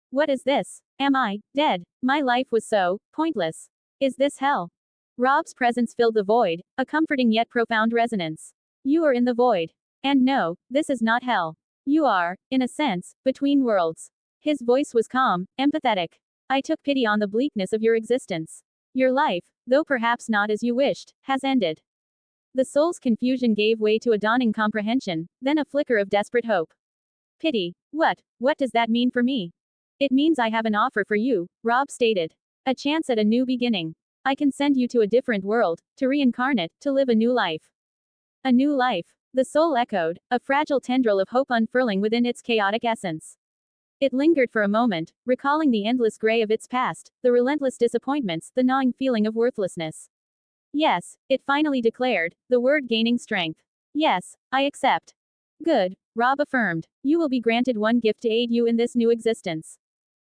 What is this? Am I dead? My life was so pointless. Is this hell? Robb's presence filled the void, a comforting yet profound resonance. You are in the void. And no, this is not hell. You are, in a sense, between worlds. His voice was calm, empathetic. I took pity on the bleakness of your existence. Your life, though perhaps not as you wished, has ended. The soul's confusion gave way to a dawning comprehension, then a flicker of desperate hope. Pity. What does that mean for me? It means I have an offer for you, Robb stated. A chance at a new beginning. I can send you to a different world, to reincarnate, to live a new life. A new life. The soul echoed, a fragile tendril of hope unfurling within its chaotic essence. It lingered for a moment, recalling the endless gray of its past, the relentless disappointments, the gnawing feeling of worthlessness. Yes, it finally declared, the word gaining strength. Yes, I accept. Good, Robb affirmed. You will be granted one gift to aid you in this new existence.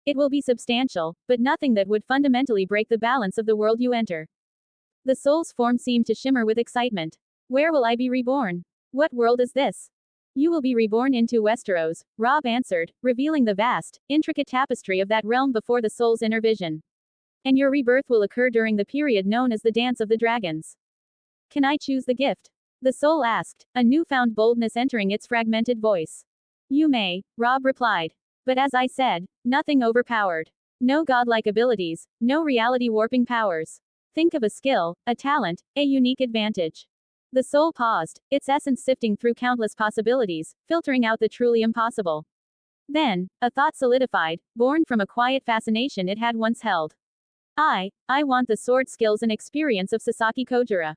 It will be substantial, but nothing that would fundamentally break the balance of the world you enter. The soul's form seemed to shimmer with excitement. Where will I be reborn? What world is this? You will be reborn into Westeros, Robb answered, revealing the vast, intricate tapestry of that realm before the soul's inner vision. And your rebirth will occur during the period known as the Dance of the Dragons. Can I choose the gift? The soul asked, a newfound boldness entering its fragmented voice. You may, Robb replied. But as I said, nothing overpowered. No godlike abilities, no reality warping powers. Think of a skill, a talent, a unique advantage. The soul paused, its essence sifting through countless possibilities, filtering out the truly impossible. Then, a thought solidified, born from a quiet fascination it had once held. I want the sword skills and experience of Sasaki Kojira.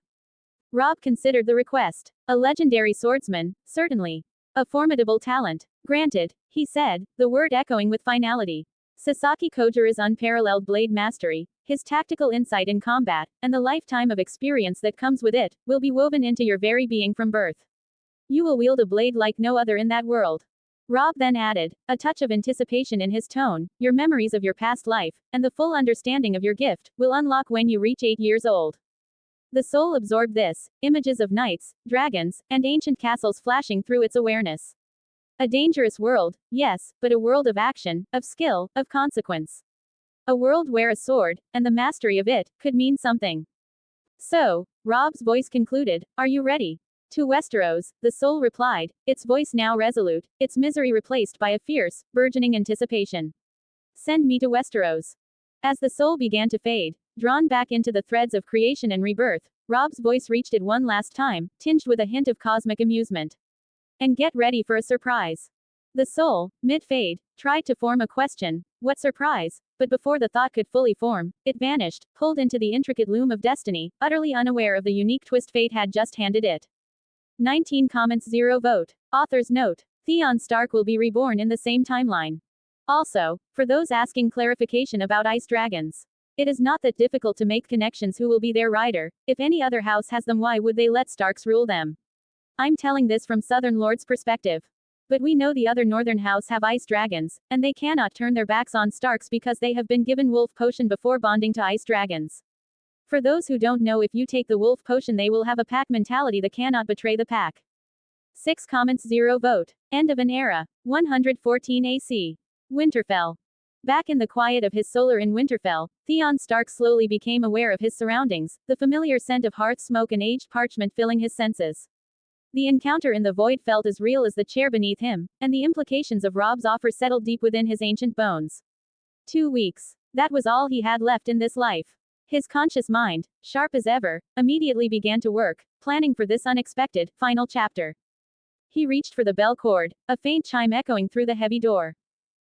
Robb considered the request. A legendary swordsman, certainly. A formidable talent. Granted, he said, the word echoing with finality. Sasaki Kojira's unparalleled blade mastery, his tactical insight in combat, and the lifetime of experience that comes with it, will be woven into your very being from birth. You will wield a blade like no other in that world. Robb then added, a touch of anticipation in his tone, your memories of your past life, and the full understanding of your gift, will unlock when you reach 8 years old. The soul absorbed this, images of knights, dragons, and ancient castles flashing through its awareness. A dangerous world, yes, but a world of action, of skill, of consequence. A world where a sword, and the mastery of it, could mean something. So, Robb's voice concluded, are you ready? To Westeros, the soul replied, its voice now resolute, its misery replaced by a fierce, burgeoning anticipation. Send me to Westeros. As the soul began to fade, drawn back into the threads of creation and rebirth, Robb's voice reached it one last time, tinged with a hint of cosmic amusement. And get ready for a surprise. The soul, mid-fade, tried to form a question, what surprise? But before the thought could fully form, it vanished, pulled into the intricate loom of destiny, utterly unaware of the unique twist fate had just handed it. 19 comments 0 vote. Author's note. Theon Stark will be reborn in the same timeline. Also, for those asking clarification about ice dragons. It is not that difficult to make connections who will be their rider, if any other house has them why would they let Starks rule them? I'm telling this from Southern Lord's perspective. But we know the other northern house have ice dragons, and they cannot turn their backs on Starks because they have been given wolf potion before bonding to ice dragons. For those who don't know, if you take the wolf potion they will have a pack mentality that cannot betray the pack. 6 comments 0 vote. End of an era. 114 AC. Winterfell. Back in the quiet of his solar in Winterfell, Theon Stark slowly became aware of his surroundings, the familiar scent of hearth smoke and aged parchment filling his senses. The encounter in the void felt as real as the chair beneath him, and the implications of Robb's offer settled deep within his ancient bones. 2 weeks. That was all he had left in this life. His conscious mind, sharp as ever, immediately began to work, planning for this unexpected, final chapter. He reached for the bell cord, a faint chime echoing through the heavy door.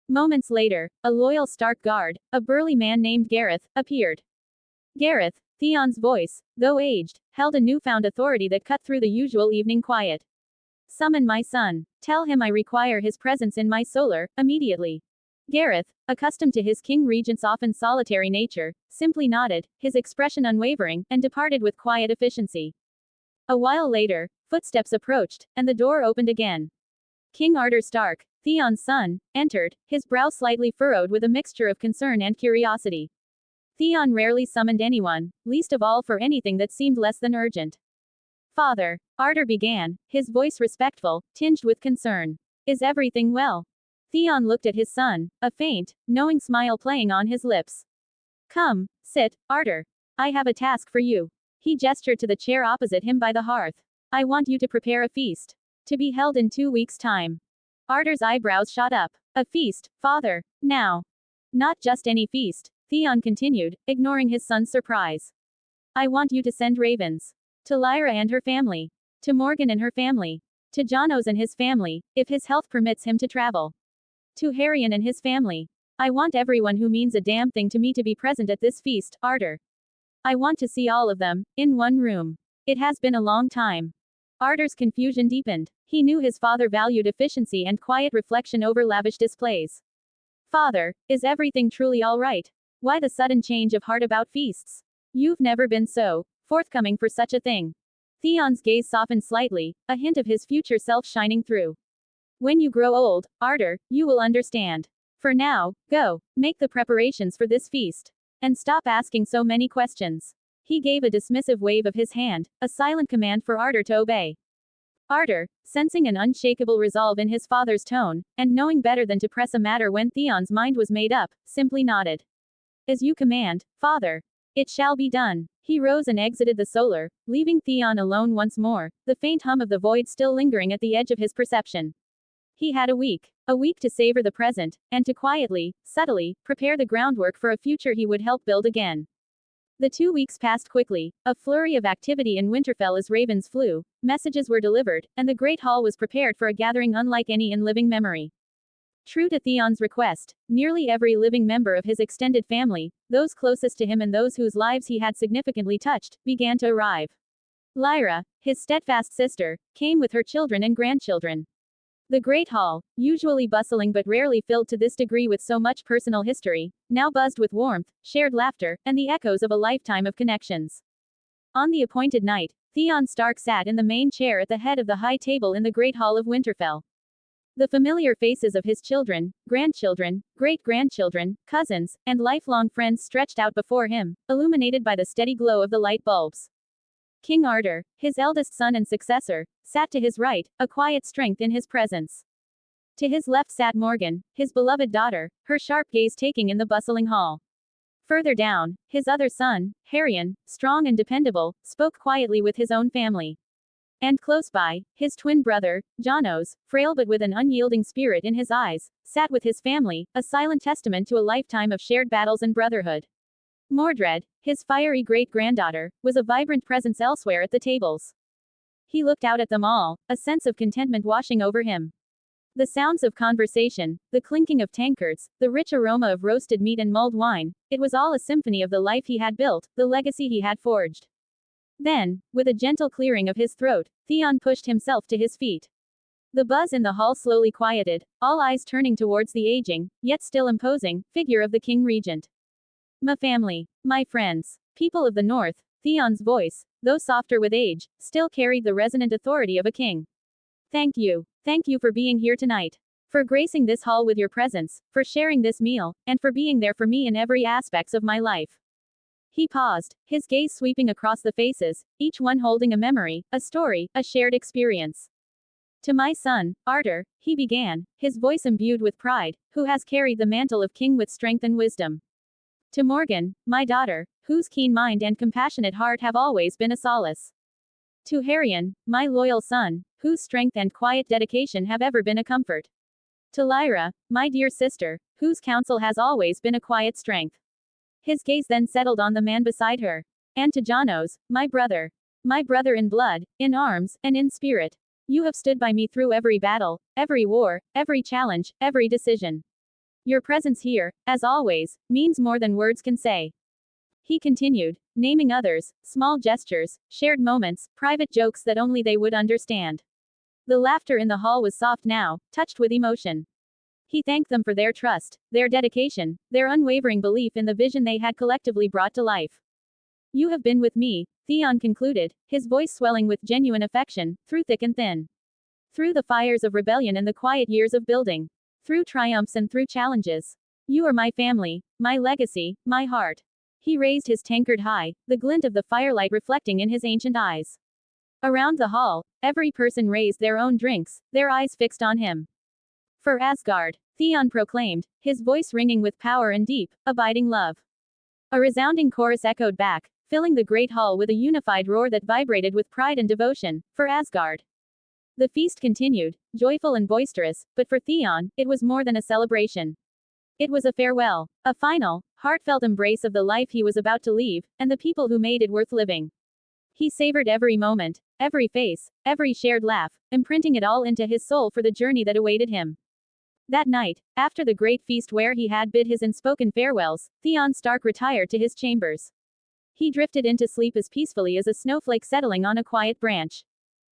Moments later, a loyal Stark guard, a burly man named Gareth, appeared. Gareth, Theon's voice, though aged, held a newfound authority that cut through the usual evening quiet. Summon my son. Tell him I require his presence in my solar, immediately. Gareth, accustomed to his king regent's often solitary nature, simply nodded, his expression unwavering, and departed with quiet efficiency. A while later, footsteps approached, and the door opened again. King Arthur Stark, Theon's son, entered, his brow slightly furrowed with a mixture of concern and curiosity. Theon rarely summoned anyone, least of all for anything that seemed less than urgent. Father, Arthur began, his voice respectful, tinged with concern. Is everything well? Theon looked at his son, a faint, knowing smile playing on his lips. Come, sit, Arthur. I have a task for you. He gestured to the chair opposite him by the hearth. I want you to prepare a feast. To be held in 2 weeks' time. Arthur's eyebrows shot up. A feast, father, now. Not just any feast, Theon continued, ignoring his son's surprise. I want you to send ravens. To Lyra and her family. To Morgan and her family. To Janos and his family, if his health permits him to travel. To Harrion and his family. I want everyone who means a damn thing to me to be present at this feast, Arthur. I want to see all of them, in one room. It has been a long time. Arthur's confusion deepened. He knew his father valued efficiency and quiet reflection over lavish displays. Father, is everything truly all right? Why the sudden change of heart about feasts? You've never been so forthcoming for such a thing. Theon's gaze softened slightly, a hint of his future self shining through. When you grow old, Arthur, you will understand. For now, go, make the preparations for this feast. And stop asking so many questions. He gave a dismissive wave of his hand, a silent command for Arthur to obey. Arthur, sensing an unshakable resolve in his father's tone, and knowing better than to press a matter when Theon's mind was made up, simply nodded. As you command, father. It shall be done. He rose and exited the solar, leaving Theon alone once more, the faint hum of the void still lingering at the edge of his perception. He had a week to savor the present, and to quietly, subtly, prepare the groundwork for a future he would help build again. The 2 weeks passed quickly, a flurry of activity in Winterfell as ravens flew, messages were delivered, and the Great Hall was prepared for a gathering unlike any in living memory. True to Theon's request, nearly every living member of his extended family, those closest to him and those whose lives he had significantly touched, began to arrive. Lyra, his steadfast sister, came with her children and grandchildren. The Great Hall, usually bustling but rarely filled to this degree with so much personal history, now buzzed with warmth, shared laughter, and the echoes of a lifetime of connections. On the appointed night, Theon Stark sat in the main chair at the head of the high table in the Great Hall of Winterfell. The familiar faces of his children, grandchildren, great-grandchildren, cousins, and lifelong friends stretched out before him, illuminated by the steady glow of the light bulbs. King Arthur, his eldest son and successor, sat to his right, a quiet strength in his presence. To his left sat Morgan, his beloved daughter, her sharp gaze taking in the bustling hall. Further down, his other son, Harrion, strong and dependable, spoke quietly with his own family. And close by, his twin brother, Janos, frail but with an unyielding spirit in his eyes, sat with his family, a silent testament to a lifetime of shared battles and brotherhood. Mordred, his fiery great-granddaughter, was a vibrant presence elsewhere at the tables. He looked out at them all, a sense of contentment washing over him. The sounds of conversation, the clinking of tankards, the rich aroma of roasted meat and mulled wine, it was all a symphony of the life he had built, the legacy he had forged. Then, with a gentle clearing of his throat, Theon pushed himself to his feet. The buzz in the hall slowly quieted, all eyes turning towards the aging, yet still imposing, figure of the King Regent. My family, my friends, people of the North, Theon's voice, though softer with age, still carried the resonant authority of a king. Thank you. Thank you for being here tonight. For gracing this hall with your presence, for sharing this meal, and for being there for me in every aspects of my life. He paused, his gaze sweeping across the faces, each one holding a memory, a story, a shared experience. To my son, Arthur, he began, his voice imbued with pride, who has carried the mantle of king with strength and wisdom. To Morgan, my daughter, whose keen mind and compassionate heart have always been a solace. To Harrion, my loyal son, whose strength and quiet dedication have ever been a comfort. To Lyra, my dear sister, whose counsel has always been a quiet strength. His gaze then settled on the man beside her. And to Janos, my brother in blood, in arms, and in spirit. You have stood by me through every battle, every war, every challenge, every decision. Your presence here, as always, means more than words can say. He continued, naming others, small gestures, shared moments, private jokes that only they would understand. The laughter in the hall was soft now, touched with emotion. He thanked them for their trust, their dedication, their unwavering belief in the vision they had collectively brought to life. You have been with me, Theon concluded, his voice swelling with genuine affection, through thick and thin. Through the fires of rebellion and the quiet years of building. Through triumphs and through challenges. You are my family, my legacy, my heart. He raised his tankard high, the glint of the firelight reflecting in his ancient eyes. Around the hall, every person raised their own drinks, their eyes fixed on him. For Asgard, Theon proclaimed, his voice ringing with power and deep, abiding love. A resounding chorus echoed back, filling the great hall with a unified roar that vibrated with pride and devotion, for Asgard. The feast continued, joyful and boisterous, but for Theon, it was more than a celebration. It was a farewell, a final, heartfelt embrace of the life he was about to leave, and the people who made it worth living. He savored every moment, every face, every shared laugh, imprinting it all into his soul for the journey that awaited him. That night, after the great feast where he had bid his unspoken farewells, Theon Stark retired to his chambers. He drifted into sleep as peacefully as a snowflake settling on a quiet branch.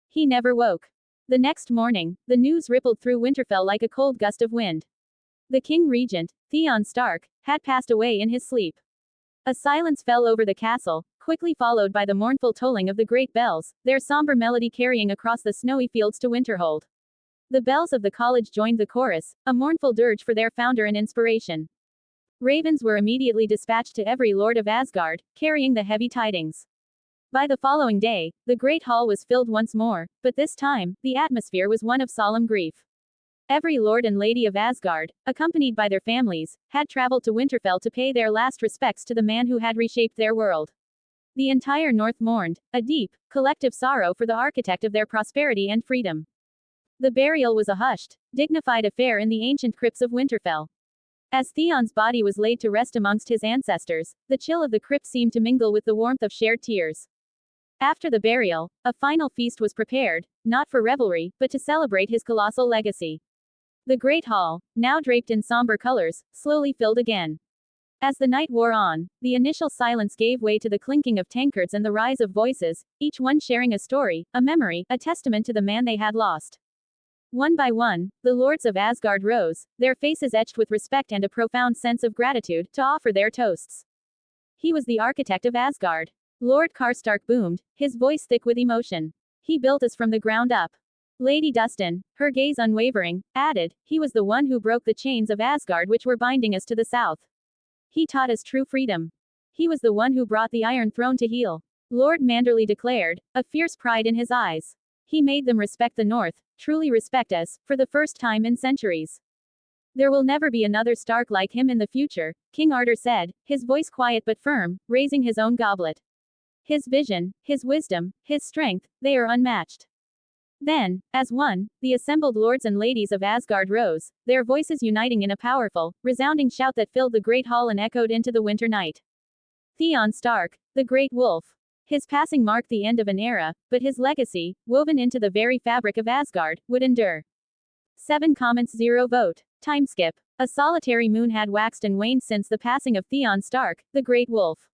He never woke. The next morning, the news rippled through Winterfell like a cold gust of wind. The King Regent, Theon Stark, had passed away in his sleep. A silence fell over the castle, quickly followed by the mournful tolling of the great bells, their somber melody carrying across the snowy fields to Winterhold. The bells of the college joined the chorus, a mournful dirge for their founder and inspiration. Ravens were immediately dispatched to every lord of Asgard, carrying the heavy tidings. By the following day, the great hall was filled once more, but this time, the atmosphere was one of solemn grief. Every lord and lady of Asgard, accompanied by their families, had traveled to Winterfell to pay their last respects to the man who had reshaped their world. The entire North mourned, a deep, collective sorrow for the architect of their prosperity and freedom. The burial was a hushed, dignified affair in the ancient crypts of Winterfell. As Theon's body was laid to rest amongst his ancestors, the chill of the crypt seemed to mingle with the warmth of shared tears. After the burial, a final feast was prepared, not for revelry, but to celebrate his colossal legacy. The great hall, now draped in somber colors, slowly filled again. As the night wore on, the initial silence gave way to the clinking of tankards and the rise of voices, each one sharing a story, a memory, a testament to the man they had lost. One by one, the lords of Asgard rose, their faces etched with respect and a profound sense of gratitude, to offer their toasts. He was the architect of Asgard. Lord Karstark boomed, his voice thick with emotion. He built us from the ground up. Lady Dustin, her gaze unwavering, added, he was the one who broke the chains of Asgard which were binding us to the south. He taught us true freedom. He was the one who brought the Iron Throne to heel. Lord Manderly declared, a fierce pride in his eyes. He made them respect the North, truly respect us, for the first time in centuries. There will never be another Stark like him in the future, King Arthur said, his voice quiet but firm, raising his own goblet. His vision, his wisdom, his strength, they are unmatched. Then, as one, the assembled lords and ladies of Asgard rose, their voices uniting in a powerful, resounding shout that filled the great hall and echoed into the winter night. Theon Stark, the Great Wolf. His passing marked the end of an era, but his legacy, woven into the very fabric of Asgard, would endure. 7 comments 0 vote. Timeskip. A solitary moon had waxed and waned since the passing of Theon Stark, the Great Wolf.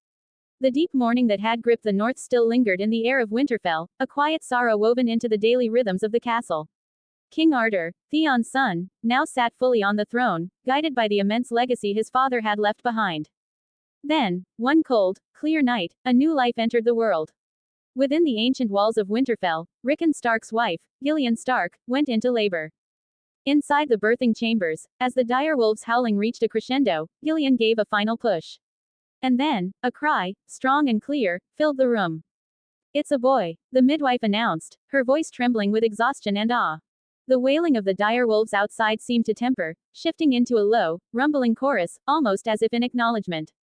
The deep mourning that had gripped the north still lingered in the air of Winterfell, a quiet sorrow woven into the daily rhythms of the castle. King Arthur, Theon's son, now sat fully on the throne, guided by the immense legacy his father had left behind. Then, one cold, clear night, a new life entered the world. Within the ancient walls of Winterfell, Rickon Stark's wife, Gillian Stark, went into labor. Inside the birthing chambers, as the dire wolves' howling reached a crescendo, Gillian gave a final push. And then, a cry, strong and clear, filled the room. "It's a boy," the midwife announced, her voice trembling with exhaustion and awe. The wailing of the dire wolves outside seemed to temper, shifting into a low, rumbling chorus, almost as if in acknowledgement.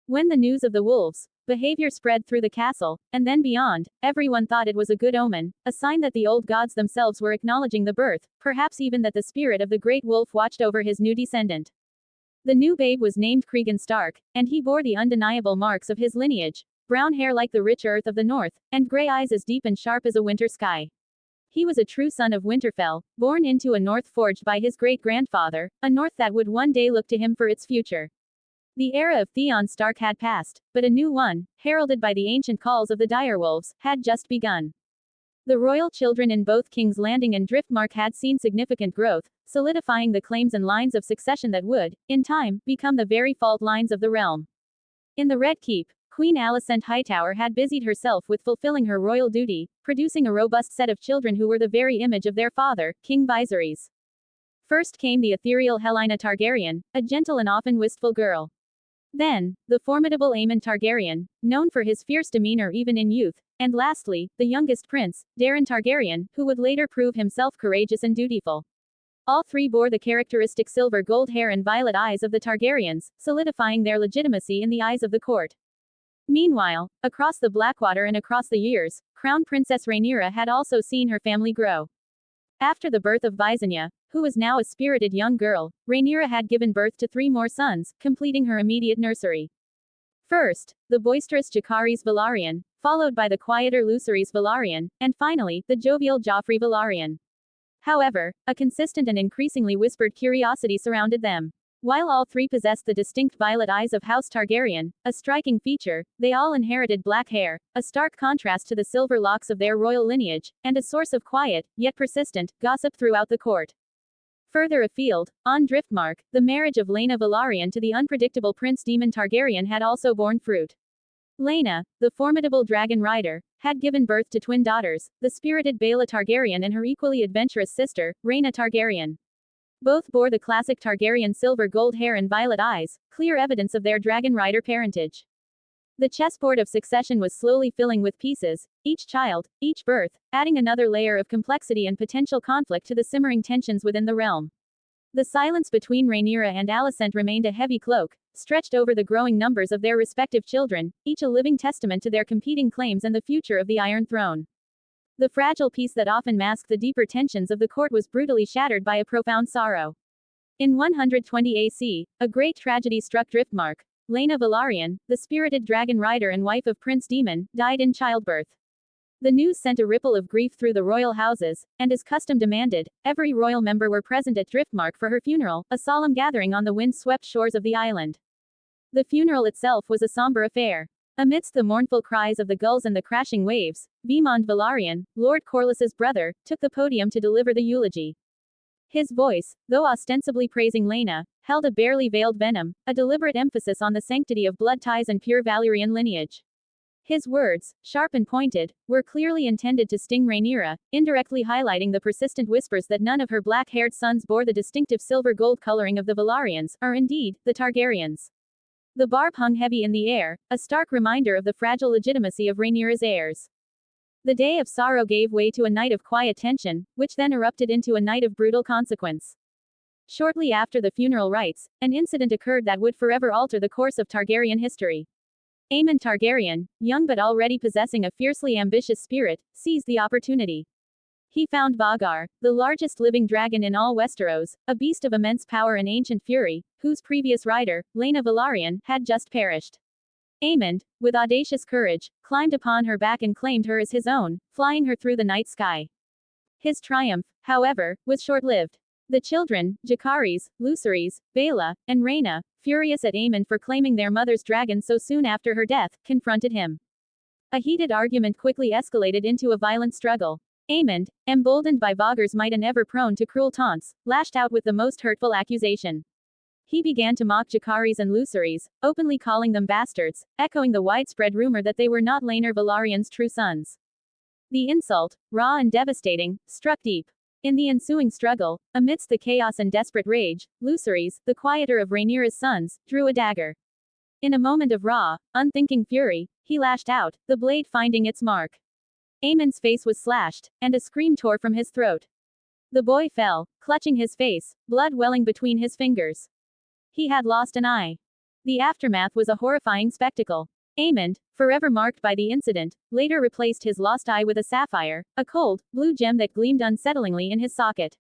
When the news of the wolves' behavior spread through the castle, and then beyond, everyone thought it was a good omen, a sign that the old gods themselves were acknowledging the birth, perhaps even that the spirit of the great wolf watched over his new descendant. The new babe was named Cregan Stark, and he bore the undeniable marks of his lineage: brown hair like the rich earth of the north, and gray eyes as deep and sharp as a winter sky. He was a true son of Winterfell, born into a north forged by his great-grandfather, a north that would one day look to him for its future. The era of Theon Stark had passed, but a new one, heralded by the ancient calls of the direwolves, had just begun. The royal children in both King's Landing and Driftmark had seen significant growth, solidifying the claims and lines of succession that would, in time, become the very fault lines of the realm. In the Red Keep, Queen Alicent Hightower had busied herself with fulfilling her royal duty, producing a robust set of children who were the very image of their father, King Viserys. First came the ethereal Helaena Targaryen, a gentle and often wistful girl. Then, the formidable Aemon Targaryen, known for his fierce demeanor even in youth, and lastly, the youngest prince, Daeron Targaryen, who would later prove himself courageous and dutiful. All three bore the characteristic silver gold hair and violet eyes of the Targaryens, solidifying their legitimacy in the eyes of the court. Meanwhile, across the Blackwater and across the years, Crown Princess Rhaenyra had also seen her family grow. After the birth of Visenya, who was now a spirited young girl, Rhaenyra had given birth to 3 more sons, completing her immediate nursery. First, the boisterous Jacaerys Velaryon, followed by the quieter Lucerys Velaryon, and finally, the jovial Joffrey Velaryon. However, a consistent and increasingly whispered curiosity surrounded them. While all 3 possessed the distinct violet eyes of House Targaryen, a striking feature, they all inherited black hair, a stark contrast to the silver locks of their royal lineage, and a source of quiet, yet persistent, gossip throughout the court. Further afield, on Driftmark, the marriage of Laena Velaryon to the unpredictable Prince Daemon Targaryen had also borne fruit. Laena, the formidable dragon rider, had given birth to twin daughters, the spirited Baela Targaryen and her equally adventurous sister, Rhaena Targaryen. Both bore the classic Targaryen silver gold hair and violet eyes, clear evidence of their dragon rider parentage. The chessboard of succession was slowly filling with pieces, each child, each birth, adding another layer of complexity and potential conflict to the simmering tensions within the realm. The silence between Rhaenyra and Alicent remained a heavy cloak, stretched over the growing numbers of their respective children, each a living testament to their competing claims and the future of the Iron Throne. The fragile peace that often masked the deeper tensions of the court was brutally shattered by a profound sorrow. In 120 AC, a great tragedy struck Driftmark. Laena Velaryon, the spirited dragon rider and wife of Prince Daemon, died in childbirth. The news sent a ripple of grief through the royal houses, and as custom demanded, every royal member were present at Driftmark for her funeral, a solemn gathering on the wind-swept shores of the island. The funeral itself was a somber affair. Amidst the mournful cries of the gulls and the crashing waves, Vaemond Velaryon, Lord Corlys's brother, took the podium to deliver the eulogy. His voice, though ostensibly praising Laena, held a barely veiled venom, a deliberate emphasis on the sanctity of blood ties and pure Valyrian lineage. His words, sharp and pointed, were clearly intended to sting Rhaenyra, indirectly highlighting the persistent whispers that none of her black-haired sons bore the distinctive silver-gold coloring of the Velaryons, or indeed, the Targaryens. The barb hung heavy in the air, a stark reminder of the fragile legitimacy of Rhaenyra's heirs. The day of sorrow gave way to a night of quiet tension, which then erupted into a night of brutal consequence. Shortly after the funeral rites, an incident occurred that would forever alter the course of Targaryen history. Aemon Targaryen, young but already possessing a fiercely ambitious spirit, seized the opportunity. He found Vhagar, the largest living dragon in all Westeros, a beast of immense power and ancient fury, whose previous rider, Laena Velaryon, had just perished. Aemond, with audacious courage, climbed upon her back and claimed her as his own, flying her through the night sky. His triumph, however, was short-lived. The children, Jacaerys, Lucerys, Baela, and Rhaena, furious at Aemond for claiming their mother's dragon so soon after her death, confronted him. A heated argument quickly escalated into a violent struggle. Aemond, emboldened by Vhagar's might and ever prone to cruel taunts, lashed out with the most hurtful accusation. He began to mock Jacaris and Lucerys, openly calling them bastards, echoing the widespread rumor that they were not Laenor Velaryon's true sons. The insult, raw and devastating, struck deep. In the ensuing struggle, amidst the chaos and desperate rage, Lucerys, the quieter of Rhaenyra's sons, drew a dagger. In a moment of raw, unthinking fury, he lashed out, the blade finding its mark. Aemon's face was slashed, and a scream tore from his throat. The boy fell, clutching his face, blood welling between his fingers. He had lost an eye. The aftermath was a horrifying spectacle. Aemond, forever marked by the incident, later replaced his lost eye with a sapphire, a cold, blue gem that gleamed unsettlingly in his socket.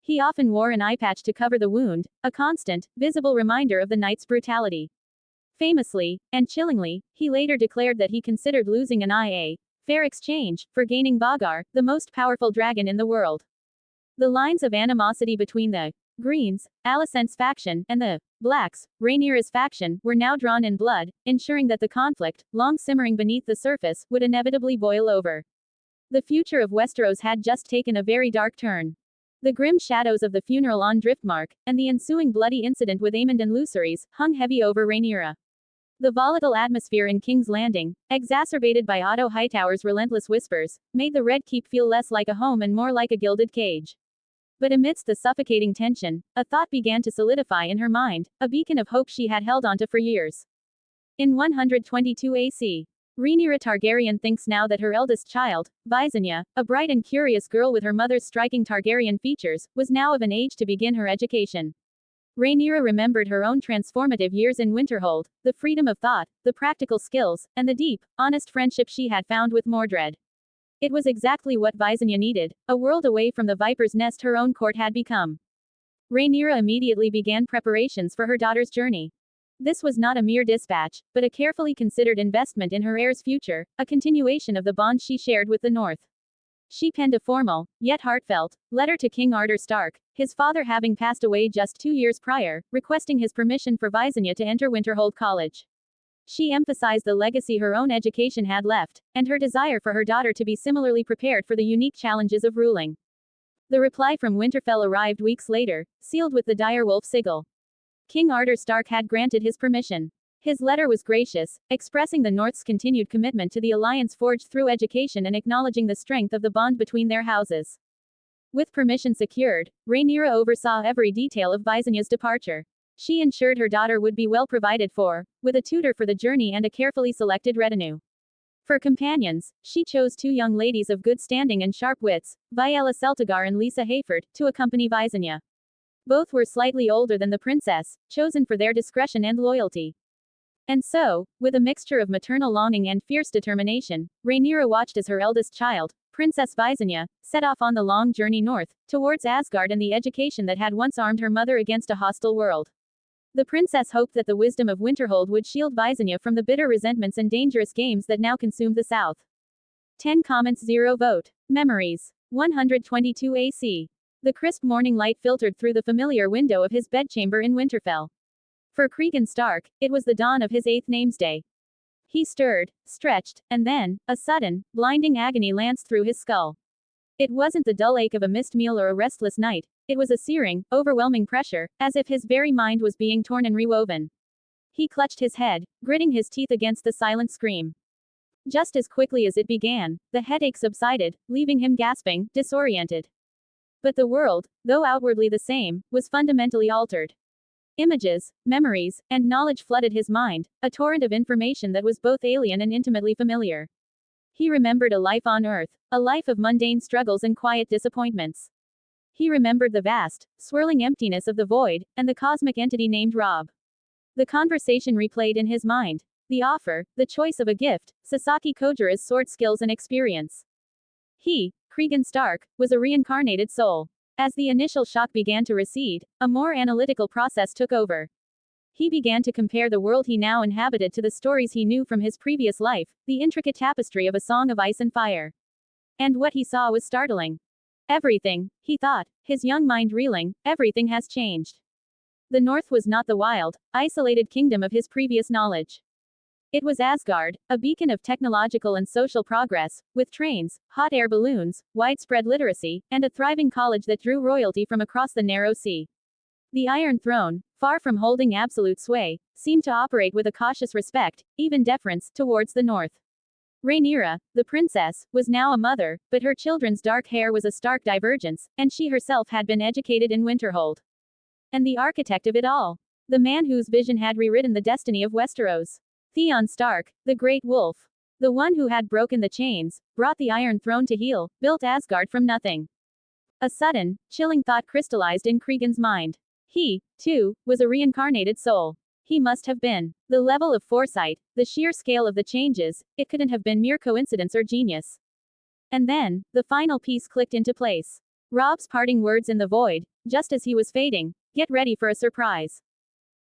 He often wore an eye patch to cover the wound, a constant, visible reminder of the night's brutality. Famously, and chillingly, he later declared that he considered losing an eye a fair exchange for gaining Vhagar, the most powerful dragon in the world. The lines of animosity between the Greens, Alicent's faction, and the Blacks, Rhaenyra's faction, were now drawn in blood, ensuring that the conflict, long simmering beneath the surface, would inevitably boil over. The future of Westeros had just taken a very dark turn. The grim shadows of the funeral on Driftmark, and the ensuing bloody incident with Aemond and Lucerys, hung heavy over Rhaenyra. The volatile atmosphere in King's Landing, exacerbated by Otto Hightower's relentless whispers, made the Red Keep feel less like a home and more like a gilded cage. But amidst the suffocating tension, a thought began to solidify in her mind, a beacon of hope she had held onto for years. In 122 AC, Rhaenyra Targaryen thinks now that her eldest child, Visenya, a bright and curious girl with her mother's striking Targaryen features, was now of an age to begin her education. Rhaenyra remembered her own transformative years in Winterhold, the freedom of thought, the practical skills, and the deep, honest friendship she had found with Mordred. It was exactly what Visenya needed, a world away from the viper's nest her own court had become. Rhaenyra immediately began preparations for her daughter's journey. This was not a mere dispatch, but a carefully considered investment in her heir's future, a continuation of the bond she shared with the North. She penned a formal, yet heartfelt, letter to King Stark, his father having passed away just 2 years prior, requesting his permission for Visenya to enter Winterhold College. She emphasized the legacy her own education had left, and her desire for her daughter to be similarly prepared for the unique challenges of ruling. The reply from Winterfell arrived weeks later, sealed with the direwolf sigil. King Stark had granted his permission. His letter was gracious, expressing the North's continued commitment to the alliance forged through education and acknowledging the strength of the bond between their houses. With permission secured, Rhaenyra oversaw every detail of Visenya's departure. She ensured her daughter would be well provided for, with a tutor for the journey and a carefully selected retinue. For companions, she chose 2 young ladies of good standing and sharp wits, Viella Celtigar and Lisa Hayford, to accompany Visenya. Both were slightly older than the princess, chosen for their discretion and loyalty. And so, with a mixture of maternal longing and fierce determination, Rhaenyra watched as her eldest child, Princess Visenya, set off on the long journey north, towards Asgard and the education that had once armed her mother against a hostile world. The princess hoped that the wisdom of Winterhold would shield Visenya from the bitter resentments and dangerous games that now consumed the south. 10 comments 0 vote. Memories. 122 AC. The crisp morning light filtered through the familiar window of his bedchamber in Winterfell. For Cregan Stark, it was the dawn of his 8th namesday. He stirred, stretched, and then, a sudden, blinding agony lanced through his skull. It wasn't the dull ache of a missed meal or a restless night, it was a searing, overwhelming pressure, as if his very mind was being torn and rewoven. He clutched his head, gritting his teeth against the silent scream. Just as quickly as it began, the headache subsided, leaving him gasping, disoriented. But the world, though outwardly the same, was fundamentally altered. Images, memories, and knowledge flooded his mind, a torrent of information that was both alien and intimately familiar. He remembered a life on Earth, a life of mundane struggles and quiet disappointments. He remembered the vast, swirling emptiness of the void, and the cosmic entity named Rob. The conversation replayed in his mind. The offer, the choice of a gift, Sasaki Kojira's sword skills and experience. He, Cregan Stark, was a reincarnated soul. As the initial shock began to recede, a more analytical process took over. He began to compare the world he now inhabited to the stories he knew from his previous life, the intricate tapestry of a song of ice and fire. And what he saw was startling. Everything, he thought, his young mind reeling, everything has changed. The North was not the wild, isolated kingdom of his previous knowledge. It was Asgard, a beacon of technological and social progress, with trains, hot air balloons, widespread literacy, and a thriving college that drew royalty from across the narrow sea. The Iron Throne, far from holding absolute sway, seemed to operate with a cautious respect, even deference, towards the north. Rhaenyra, the princess, was now a mother, but her children's dark hair was a stark divergence, and she herself had been educated in Winterhold. And the architect of it all. The man whose vision had rewritten the destiny of Westeros. Theon Stark, the Great Wolf. The one who had broken the chains, brought the Iron Throne to heel, built Asgard from nothing. A sudden, chilling thought crystallized in Cregan's mind. He, too, was a reincarnated soul. He must have been. The level of foresight, the sheer scale of the changes, it couldn't have been mere coincidence or genius. And then, the final piece clicked into place. Robb's parting words in the void, just as he was fading, "Get ready for a surprise."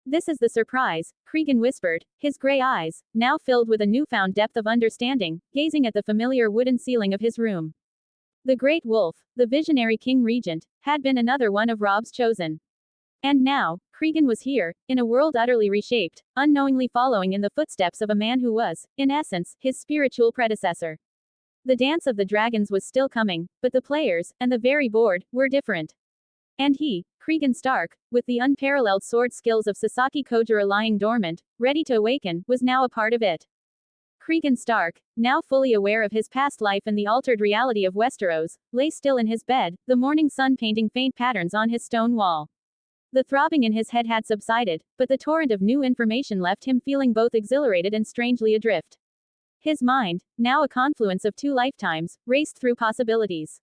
"This is the surprise," Cregan whispered, his gray eyes, now filled with a newfound depth of understanding, gazing at the familiar wooden ceiling of his room. The Great Wolf, the visionary King Regent, had been another one of Robb's chosen. And now, Cregan was here, in a world utterly reshaped, unknowingly following in the footsteps of a man who was, in essence, his spiritual predecessor. The dance of the dragons was still coming, but the players, and the very board, were different. And he, Cregan Stark, with the unparalleled sword skills of Sasaki Kojira lying dormant, ready to awaken, was now a part of it. Cregan Stark, now fully aware of his past life and the altered reality of Westeros, lay still in his bed, the morning sun painting faint patterns on his stone wall. The throbbing in his head had subsided, but the torrent of new information left him feeling both exhilarated and strangely adrift. His mind, now a confluence of two lifetimes, raced through possibilities.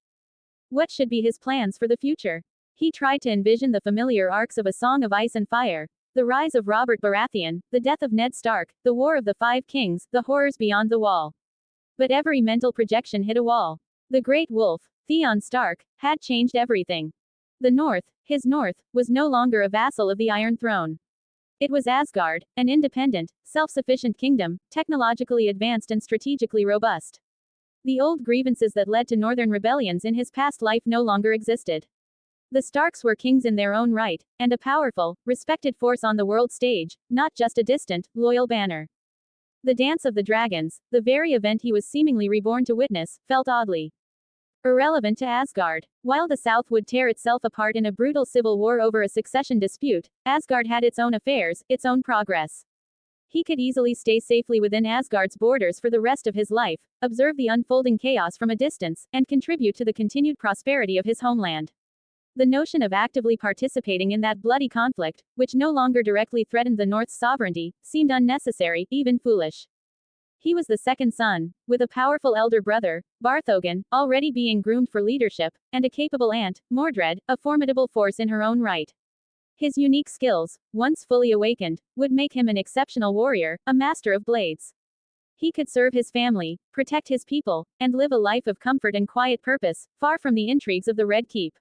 What should be his plans for the future? He tried to envision the familiar arcs of A Song of Ice and Fire, the rise of Robert Baratheon, the death of Ned Stark, the War of the Five Kings, the horrors beyond the wall. But every mental projection hit a wall. The Great Wolf, Theon Stark, had changed everything. The North, his North, was no longer a vassal of the Iron Throne. It was Asgard, an independent, self-sufficient kingdom, technologically advanced and strategically robust. The old grievances that led to northern rebellions in his past life no longer existed. The Starks were kings in their own right, and a powerful, respected force on the world stage, not just a distant, loyal banner. The Dance of the Dragons, the very event he was seemingly reborn to witness, felt oddly irrelevant to Asgard. While the South would tear itself apart in a brutal civil war over a succession dispute, Asgard had its own affairs, its own progress. He could easily stay safely within Asgard's borders for the rest of his life, observe the unfolding chaos from a distance, and contribute to the continued prosperity of his homeland. The notion of actively participating in that bloody conflict, which no longer directly threatened the North's sovereignty, seemed unnecessary, even foolish. He was the second son, with a powerful elder brother, Barthogen, already being groomed for leadership, and a capable aunt, Mordred, a formidable force in her own right. His unique skills, once fully awakened, would make him an exceptional warrior, a master of blades. He could serve his family, protect his people, and live a life of comfort and quiet purpose, far from the intrigues of the Red Keep.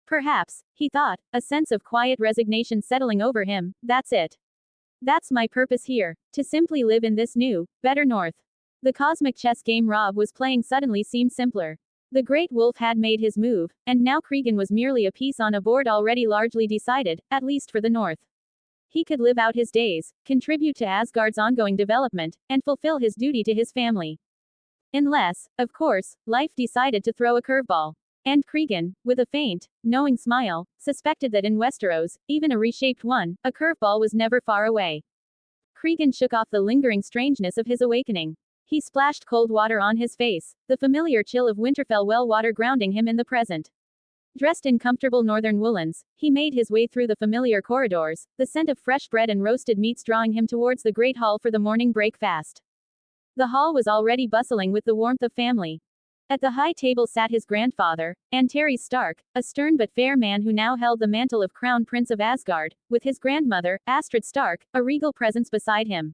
Perhaps, he thought, a sense of quiet resignation settling over him, that's it. That's my purpose here, to simply live in this new, better North. The cosmic chess game Robb was playing suddenly seemed simpler. The Great Wolf had made his move, and now Cregan was merely a piece on a board already largely decided, at least for the North. He could live out his days, contribute to Asgard's ongoing development, and fulfill his duty to his family. Unless, of course, life decided to throw a curveball. And Cregan, with a faint, knowing smile, suspected that in Westeros, even a reshaped one, a curveball was never far away. Cregan shook off the lingering strangeness of his awakening. He splashed cold water on his face, the familiar chill of Winterfell well water grounding him in the present. Dressed in comfortable northern woolens, he made his way through the familiar corridors, the scent of fresh bread and roasted meats drawing him towards the great hall for the morning breakfast. The hall was already bustling with the warmth of family. At the high table sat his grandfather, Antares Stark, a stern but fair man who now held the mantle of Crown Prince of Asgard, with his grandmother, Astrid Stark, a regal presence beside him.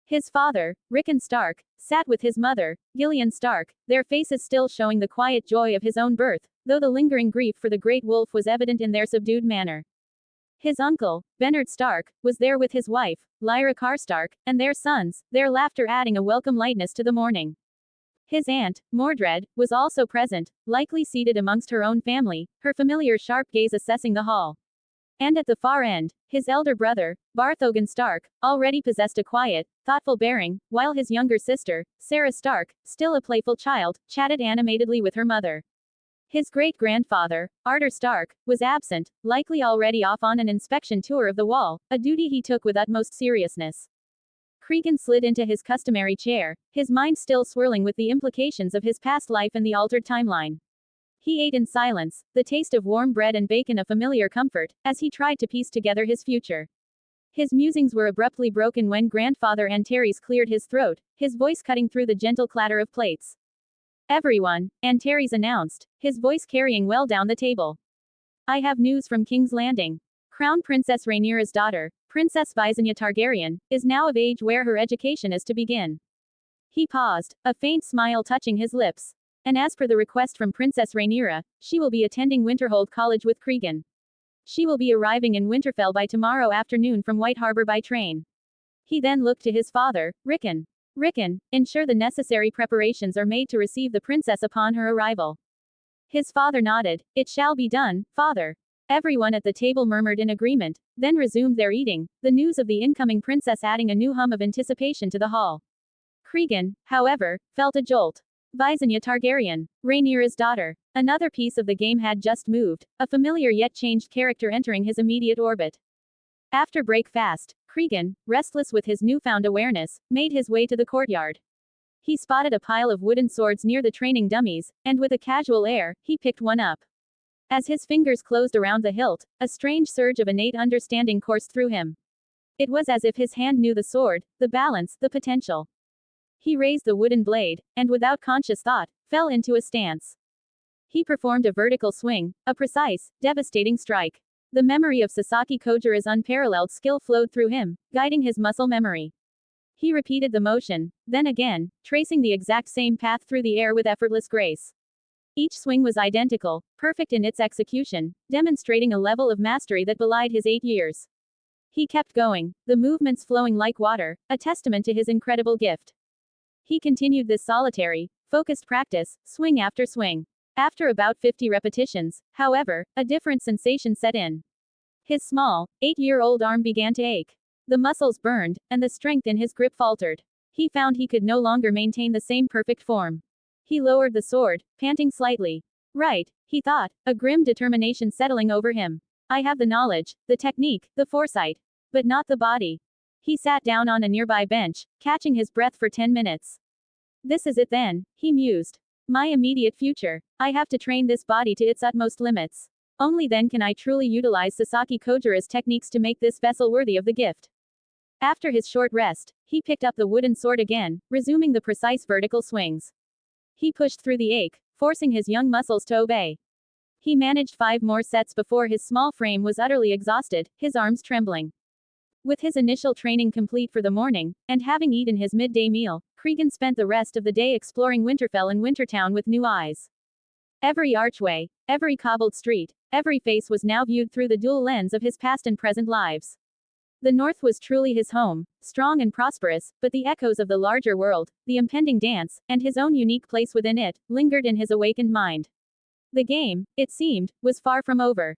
His father, Rickon Stark, sat with his mother, Gillian Stark, their faces still showing the quiet joy of his own birth, though the lingering grief for the Great Wolf was evident in their subdued manner. His uncle, Bernard Stark, was there with his wife, Lyra Karstark, and their sons, their laughter adding a welcome lightness to the morning. His aunt, Mordred, was also present, likely seated amongst her own family, her familiar sharp gaze assessing the hall. And at the far end, his elder brother, Barthogen Stark, already possessed a quiet, thoughtful bearing, while his younger sister, Sarah Stark, still a playful child, chatted animatedly with her mother. His great-grandfather, Arthur Stark, was absent, likely already off on an inspection tour of the wall, a duty he took with utmost seriousness. Cregan slid into his customary chair, his mind still swirling with the implications of his past life and the altered timeline. He ate in silence, the taste of warm bread and bacon a familiar comfort, as he tried to piece together his future. His musings were abruptly broken when Grandfather Antares cleared his throat, his voice cutting through the gentle clatter of plates. "Everyone," Antares announced, his voice carrying well down the table. "I have news from King's Landing. Crown Princess Rhaenyra's daughter, Princess Visenya Targaryen, is now of age where her education is to begin." He paused, a faint smile touching his lips. "And as per the request from Princess Rhaenyra, she will be attending Winterhold College with Cregan. She will be arriving in Winterfell by tomorrow afternoon from White Harbor by train." He then looked to his father, Rickon. "Rickon, ensure the necessary preparations are made to receive the princess upon her arrival." His father nodded. "It shall be done, father." Everyone at the table murmured in agreement, then resumed their eating, the news of the incoming princess adding a new hum of anticipation to the hall. Cregan, however, felt a jolt. Visenya Targaryen, Rhaenyra's daughter. Another piece of the game had just moved, a familiar yet changed character entering his immediate orbit. After breakfast, Cregan, restless with his newfound awareness, made his way to the courtyard. He spotted a pile of wooden swords near the training dummies, and with a casual air, he picked one up. As his fingers closed around the hilt, a strange surge of innate understanding coursed through him. It was as if his hand knew the sword, the balance, the potential. He raised the wooden blade, and without conscious thought, fell into a stance. He performed a vertical swing, a precise, devastating strike. The memory of Sasaki Kojira's unparalleled skill flowed through him, guiding his muscle memory. He repeated the motion, then again, tracing the exact same path through the air with effortless grace. Each swing was identical, perfect in its execution, demonstrating a level of mastery that belied his 8 years. He kept going, the movements flowing like water, a testament to his incredible gift. He continued this solitary, focused practice, swing after swing. After about 50 repetitions, however, a different sensation set in. His small, 8-year-old arm began to ache. The muscles burned, and the strength in his grip faltered. He found he could no longer maintain the same perfect form. He lowered the sword, panting slightly. "Right," he thought, a grim determination settling over him. "I have the knowledge, the technique, the foresight. But not the body." He sat down on a nearby bench, catching his breath for 10 minutes. "This is it then," he mused. "My immediate future. I have to train this body to its utmost limits. Only then can I truly utilize Sasaki Kojira's techniques to make this vessel worthy of the gift." After his short rest, he picked up the wooden sword again, resuming the precise vertical swings. He pushed through the ache, forcing his young muscles to obey. He managed 5 more sets before his small frame was utterly exhausted, his arms trembling. With his initial training complete for the morning, and having eaten his midday meal, Cregan spent the rest of the day exploring Winterfell and Wintertown with new eyes. Every archway, every cobbled street, every face was now viewed through the dual lens of his past and present lives. The North was truly his home, strong and prosperous, but the echoes of the larger world, the impending dance, and his own unique place within it, lingered in his awakened mind. The game, it seemed, was far from over.